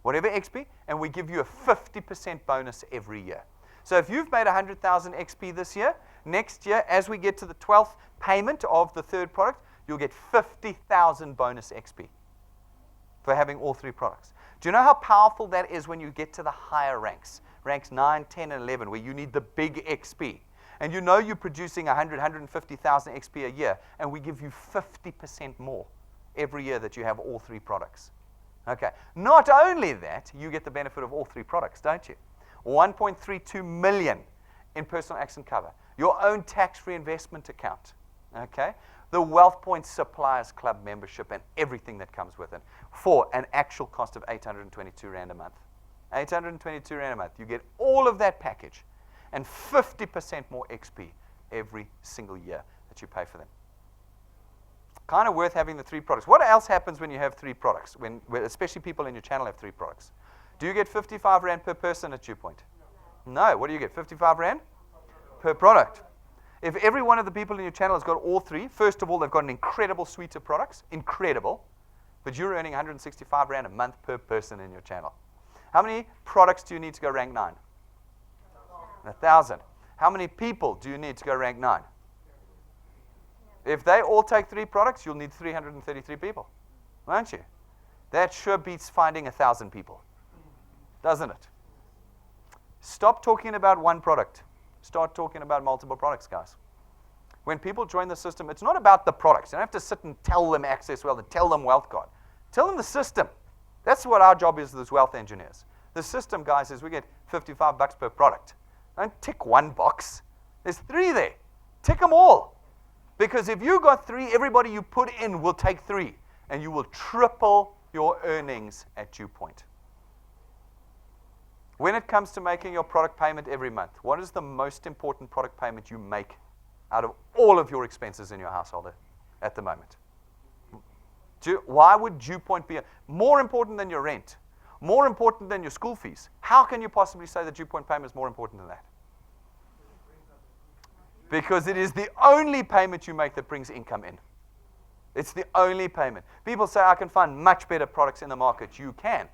whatever XP, and we give you a 50% bonus every year. So if you've made 100,000 XP this year, next year, as we get to the 12th payment of the 3rd product, you'll get 50,000 bonus XP for having all 3 products. Do you know how powerful that is when you get to the higher ranks? Ranks 9, 10, and 11, where you need the big XP. And you know you're producing 150,000 XP a year, and we give you 50% more every year that you have all 3 products. Okay. Not only that, you get the benefit of all 3 products, don't you? 1.32 million in personal accident cover. Your own tax-free investment account. Okay? The Wealth Point Suppliers Club membership and everything that comes with it for an actual cost of 822 Rand a month. 822 Rand a month. You get all of that package and 50% more XP every single year that you pay for them. Kind of worth having the 3 products. What else happens when you have 3 products? When especially people in your channel have 3 products. Do you get 55 Rand per person at DuePoint? No. What do you get? 55 Rand per product. If every one of the people in your channel has got all 3, first of all, they've got an incredible suite of products. Incredible. But you're earning 165 Rand a month per person in your channel. How many products do you need to go rank 9? 1,000. How many people do you need to go rank 9? If they all take 3 products, you'll need 333 people. won't you? That sure beats finding 1,000 people, doesn't it? Stop talking about one product. Start talking about multiple products, guys. When people join the system, it's not about the products. You don't have to sit and tell them Access Wealth and tell them Wealth Guard. Tell them the system. That's what our job is as wealth engineers. The system, guys, is we get $55 per product. Don't tick one box. There's 3 there. Tick them all. Because if you got 3, everybody you put in will take 3. And you will triple your earnings at DuePoint. When it comes to making your product payment every month, what is the most important product payment you make out of all of your expenses in your household at the moment? Why would DuePoint be more important than your rent? More important than your school fees? How can you possibly say that DuePoint payment is more important than that? Because it is the only payment you make that brings income in. It's the only payment. People say, I can find much better products in the market. You can.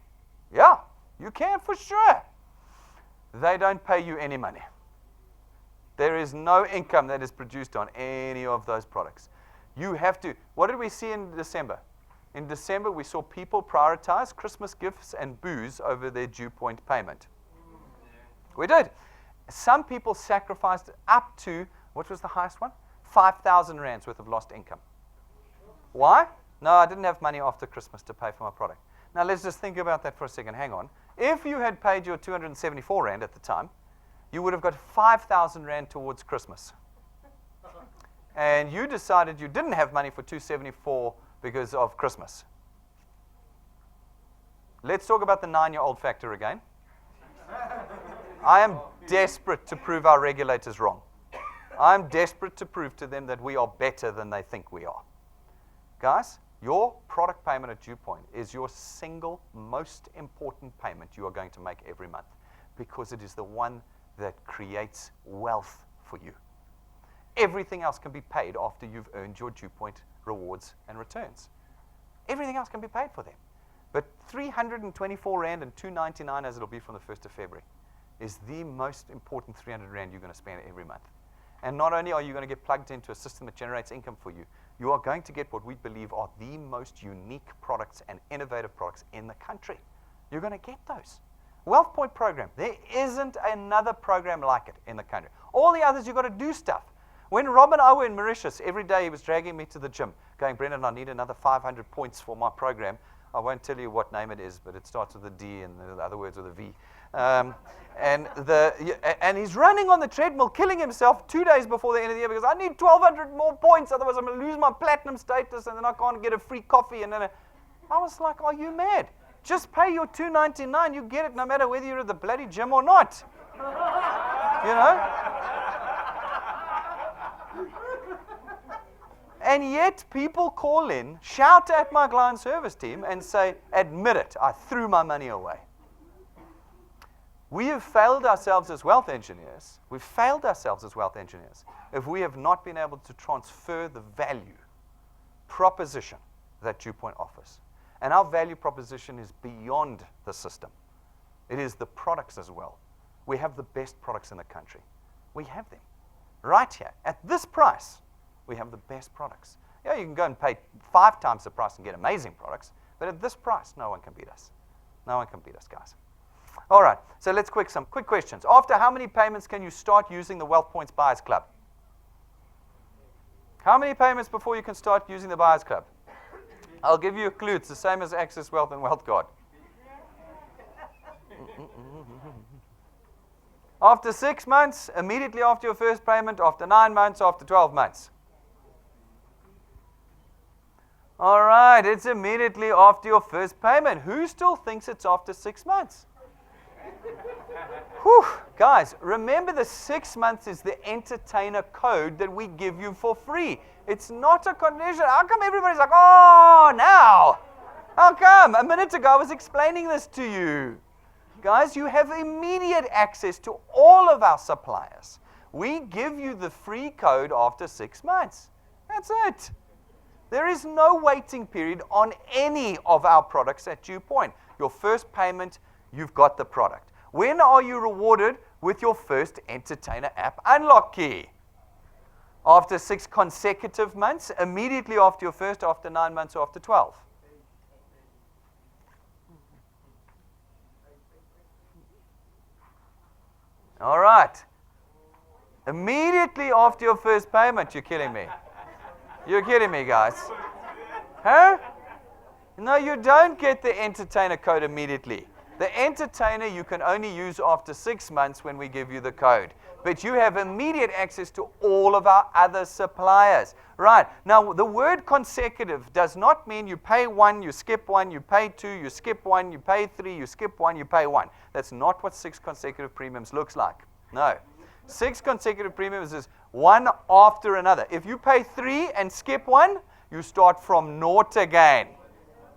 Yeah, you can for sure. They don't pay you any money. There is no income that is produced on any of those products. You have to. What did we see in December? In December, we saw people prioritize Christmas gifts and booze over their DuePoint payment. We did. Some people sacrificed up to, what was the highest one? 5,000 rands worth of lost income. Why? No, I didn't have money after Christmas to pay for my product. Now, let's just think about that for a second. Hang on. If you had paid your 274 rand at the time, you would have got 5,000 rand towards Christmas. And you decided you didn't have money for 274 because of Christmas. Let's talk about the 9-year-old factor again. I am desperate to prove our regulators wrong. I'm desperate to prove to them that we are better than they think we are. Guys, your product payment at DuePoint is your single most important payment you are going to make every month, because it is the one that creates wealth for you. Everything else can be paid after you've earned your DuePoint rewards and returns. Everything else can be paid for them. But 324 rand and 299, as it'll be from the 1st of February, is the most important 300 rand you're going to spend every month. And not only are you going to get plugged into a system that generates income for you, you are going to get what we believe are the most unique products and innovative products in the country. You're going to get those. WealthPoint program, there isn't another program like it in the country. All the others, you've got to do stuff. When Robin Owe in Mauritius, every day he was dragging me to the gym, going, Brendan, I need another 500 points for my program. I won't tell you what name it is, but it starts with a D and the other words with a V. And he's running on the treadmill, killing himself 2 days before the end of the year because I need 1,200 more points, otherwise I'm going to lose my platinum status and then I can't get a free coffee. And then I was like, are you mad? Just pay your $2.99, you get it no matter whether you're at the bloody gym or not. You know? And yet people call in, shout at my client service team and say, admit it, I threw my money away. We have failed ourselves as wealth engineers. We've failed ourselves as wealth engineers if we have not been able to transfer the value proposition that DuePoint offers. And our value proposition is beyond the system. It is the products as well. We have the best products in the country. We have them right here. At this price, we have the best products. Yeah, you can go and pay 5 times the price and get amazing products, but at this price, no one can beat us. No one can beat us, guys. All right, so let's some quick questions. After how many payments can you start using the Wealth Points Buyers Club? How many payments before you can start using the Buyers Club? I'll give you a clue. It's the same as Access Wealth and Wealth Guard. After 6 months, immediately after your first payment, after 9 months, after 12 months. All right, it's immediately after your first payment. Who still thinks it's after 6 months? Whew, guys, remember the 6 months is the entertainer code that we give you for free. It's not a condition. How come everybody's like, oh, now? How come? A minute ago I was explaining this to you. Guys, you have immediate access to all of our suppliers. We give you the free code after 6 months. That's it. There is no waiting period on any of our products at DuePoint. Your first payment, you've got the product. When are you rewarded with your first entertainer app unlock key? After 6 consecutive months, immediately after your first, after 9 months, or after 12? All right. Immediately after your first payment, you're kidding me. You're kidding me, guys. Huh? No, you don't get the entertainer code immediately. The entertainer you can only use after 6 months when we give you the code. But you have immediate access to all of our other suppliers. Right. Now, the word consecutive does not mean you pay 1, you skip 1, you pay 2, you skip 1, you pay 3, you skip 1, you pay 1. That's not what 6 consecutive premiums looks like. No. 6 consecutive premiums is one after another. If you pay 3 and skip 1, you start from naught again.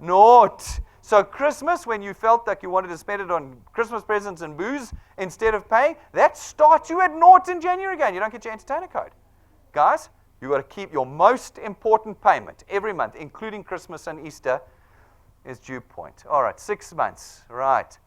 Naught. So Christmas, when you felt like you wanted to spend it on Christmas presents and booze instead of paying, that starts you at naught in January again. You don't get your entertainer code. Guys, you've got to keep your most important payment every month, including Christmas and Easter, is DuePoint. All right, 6 months. Right.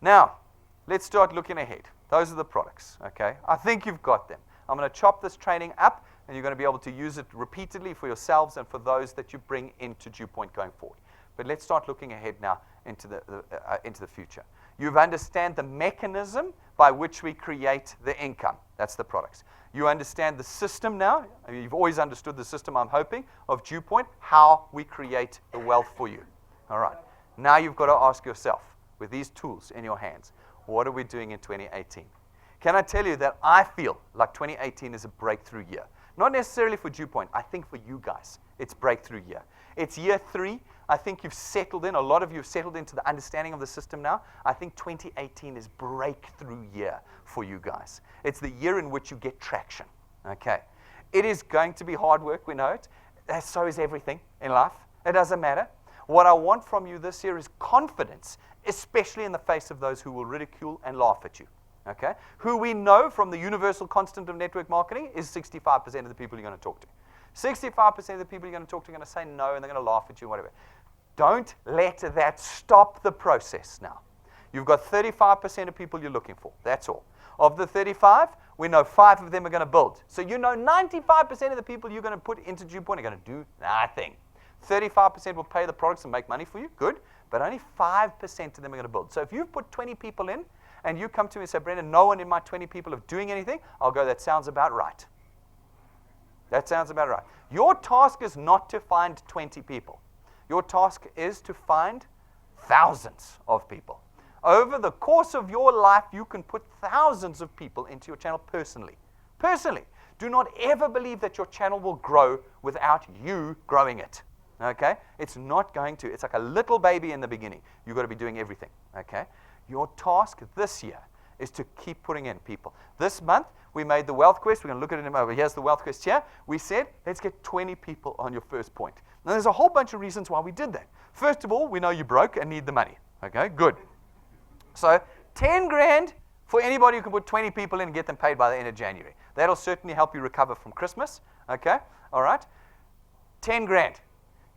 Now, let's start looking ahead. Those are the products, okay? I think you've got them. I'm going to chop this training up, and you're going to be able to use it repeatedly for yourselves and for those that you bring into DuePoint going forward. But let's start looking ahead now into the future. You understand the mechanism by which we create the income. That's the products. You understand the system now. You've always understood the system, I'm hoping, of DuePoint, how we create the wealth for you. All right. Now you've got to ask yourself, with these tools in your hands, what are we doing in 2018? Can I tell you that I feel like 2018 is a breakthrough year? Not necessarily for DuePoint. I think for you guys, it's breakthrough year. It's year 3. I think you've settled in. A lot of you have settled into the understanding of the system now. I think 2018 is breakthrough year for you guys. It's the year in which you get traction. Okay. It is going to be hard work. We know it. So is everything in life. It doesn't matter. What I want from you this year is confidence, especially in the face of those who will ridicule and laugh at you. Okay? Who we know from the universal constant of network marketing is 65% of the people you're going to talk to. 65% of the people you're going to talk to are going to say no, and they're going to laugh at you, whatever. Don't let that stop the process now. You've got 35% of people you're looking for. That's all. Of the 35, we know 5 of them are going to build. So you know 95% of the people you're going to put into DuePoint are going to do nothing. 35% will pay the products and make money for you. Good. But only 5% of them are going to build. So if you've put 20 people in, and you come to me and say, Brendan, no one in my 20 people are doing anything, I'll go, that sounds about right. That sounds about right. Your task is not to find 20 people. Your task is to find thousands of people. Over the course of your life, you can put thousands of people into your channel personally. Personally. Do not ever believe that your channel will grow without you growing it. Okay? It's not going to. It's like a little baby in the beginning. You've got to be doing everything. Okay? Your task this year is to keep putting in people. This month, we made the wealth quest. We're going to look at it in a moment. Here's the wealth quest here. We said, let's get 20 people on your first point. Now, there's a whole bunch of reasons why we did that. First of all, we know you're broke and need the money. Okay, good. So, 10 grand for anybody who can put 20 people in and get them paid by the end of January. That'll certainly help you recover from Christmas. Okay, all right. 10 grand.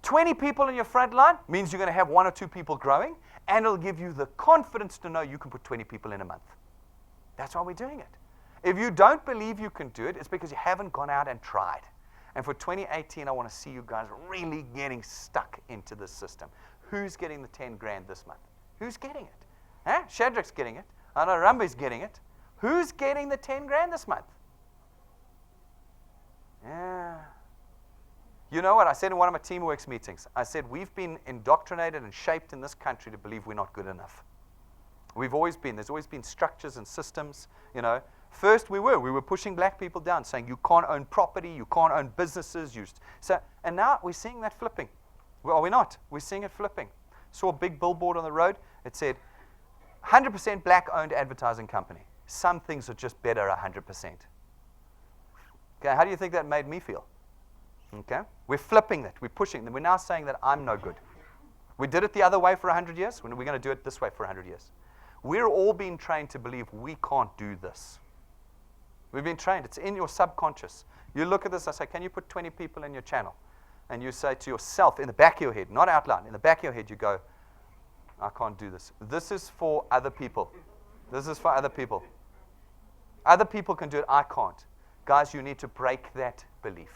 20 people in your front line means you're going to have 1 or 2 people growing, and it'll give you the confidence to know you can put 20 people in a month. That's why we're doing it. If you don't believe you can do it, it's because you haven't gone out and tried. And for 2018, I want to see you guys really getting stuck into this system. Who's getting the 10 grand this month? Who's getting it? Huh? Shadrach's getting it. I know Rambi's getting it. Who's getting the 10 grand this month? Yeah. You know what? I said in one of my TeamWorks meetings, I said, we've been indoctrinated and shaped in this country to believe we're not good enough. We've always been. There's always been structures and systems, you know. First, we were pushing black people down, saying you can't own property, you can't own businesses. And now we're seeing that flipping. Well, are we not? We're seeing it flipping. Saw a big billboard on the road. It said, 100% black-owned advertising company. Some things are just better 100%. Okay, how do you think that made me feel? Okay, we're flipping that. We're pushing them. We're now saying that I'm no good. We did it the other way for 100 years. We're going to do it this way for 100 years. We're all being trained to believe we can't do this. We've been trained. It's in your subconscious. You look at this, I say, can you put 20 people in your channel? And you say to yourself, in the back of your head, not out loud, in the back of your head, you go, I can't do this. This is for other people. This is for other people. Other people can do it. I can't. Guys, you need to break that belief.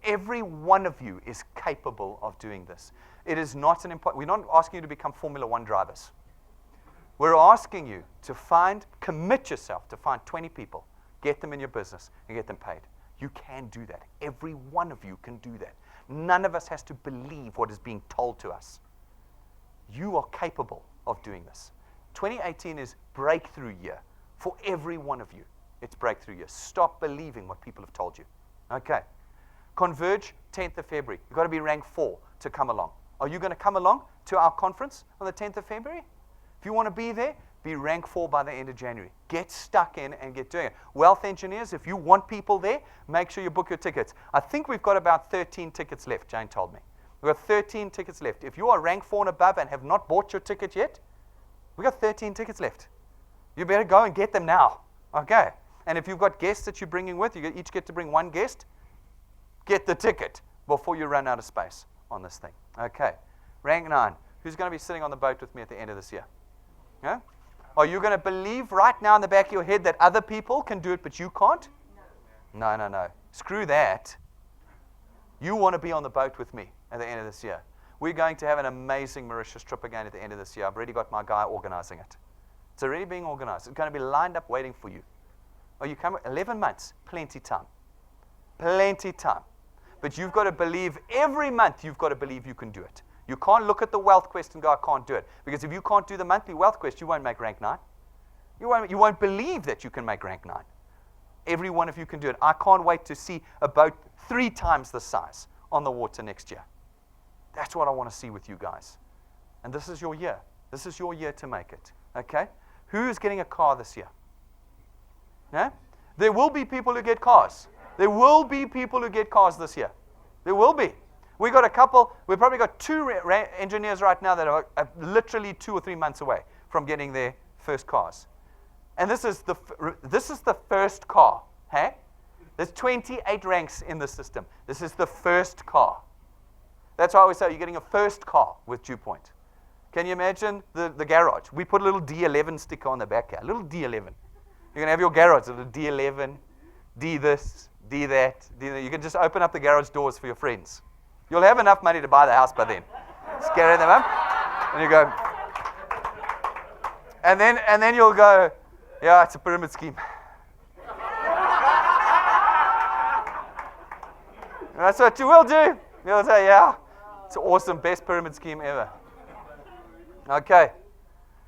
Every one of you is capable of doing this. It is not an important. We're not asking you to become Formula One drivers. We're asking you to commit yourself to find 20 people, get them in your business, and get them paid. You can do that. Every one of you can do that. None of us has to believe what is being told to us. You are capable of doing this. 2018 is breakthrough year for every one of you. It's breakthrough year. Stop believing what people have told you. Okay. Converge, 10th of February. You've got to be ranked 4 to come along. Are you going to come along to our conference on the 10th of February? If you want to be there, be rank 4 by the end of January. Get stuck in and get doing it. Wealth engineers, if you want people there, make sure you book your tickets. I think we've got about 13 tickets left, Jane told me. We've got 13 tickets left. If you are rank 4 and above and have not bought your ticket yet, we've got 13 tickets left. You better go and get them now. Okay. And if you've got guests that you're bringing with, you each get to bring one guest, get the ticket before you run out of space on this thing. Okay. Rank 9. Who's going to be sitting on the boat with me at the end of this year? Yeah? Are you going to believe right now in the back of your head that other people can do it, but you can't? No. No. Screw that. You want to be on the boat with me at the end of this year. We're going to have an amazing Mauritius trip again at the end of this year. I've already got my guy organizing it. It's already being organized. It's going to be lined up waiting for you. Oh, you come 11 months, plenty time. Plenty time. But you've got to believe every month you've got to believe you can do it. You can't look at the wealth quest and go, I can't do it. Because if you can't do the monthly wealth quest, you won't make rank 9. You won't believe that you can make rank 9. Every one of you can do it. I can't wait to see a boat 3 times the size on the water next year. That's what I want to see with you guys. And this is your year. This is your year to make it. Okay? Who's getting a car this year? Yeah? There will be people who get cars. There will be people who get cars this year. There will be. We've probably got 2 engineers right now that are literally 2 or 3 months away from getting their first cars. And this is the first car. Hey? There's 28 ranks in the system. This is the first car. That's why I always say you're getting a first car with DuePoint. Can you imagine the garage? We put a little D11 sticker on the back here, a little D11. You're going to have your garage, a little D11, D this, D that, D that. You can just open up the garage doors for your friends. You'll have enough money to buy the house by then. Just carry them up, and you go. And then you'll go, yeah, it's a pyramid scheme. And that's what you will do. You'll say, yeah, it's an awesome, best pyramid scheme ever. Okay.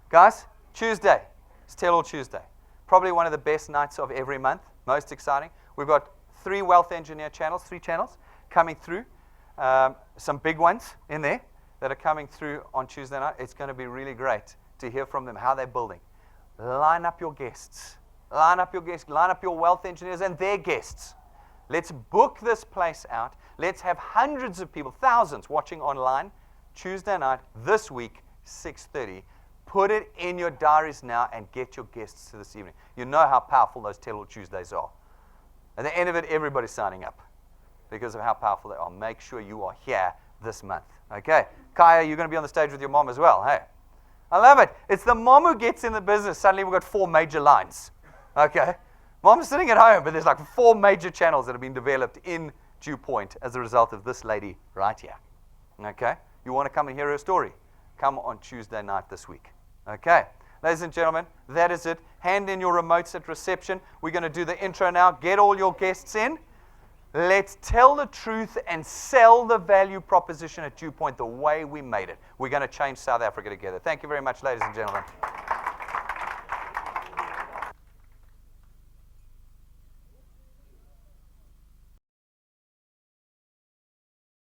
Guys, Tuesday. It's Tell All Tuesday. Probably one of the best nights of every month. Most exciting. We've got 3 wealth engineer channels, 3 channels coming through. Some big ones in there that are coming through on Tuesday night. It's going to be really great to hear from them, how they're building. Line up your guests. Line up your guests. Line up your wealth engineers and their guests. Let's book this place out. Let's have hundreds of people, thousands watching online Tuesday night this week, 6:30. Put it in your diaries now and get your guests to this evening. You know how powerful those Tell All Tuesdays are. At the end of it, everybody's signing up because of how powerful they are. Make sure you are here this month. Okay. Kaya, you're going to be on the stage with your mom as well. Hey. I love it. It's the mom who gets in the business. Suddenly we've got 4 major lines. Okay. Mom's sitting at home, but there's like 4 major channels that have been developed in DuePoint as a result of this lady right here. Okay. You want to come and hear her story? Come on Tuesday night this week. Okay. Ladies and gentlemen, that is it. Hand in your remotes at reception. We're going to do the intro now. Get all your guests in. Let's tell the truth and sell the value proposition at DuePoint the way we made it. We're going to change South Africa together. Thank you very much, ladies and gentlemen.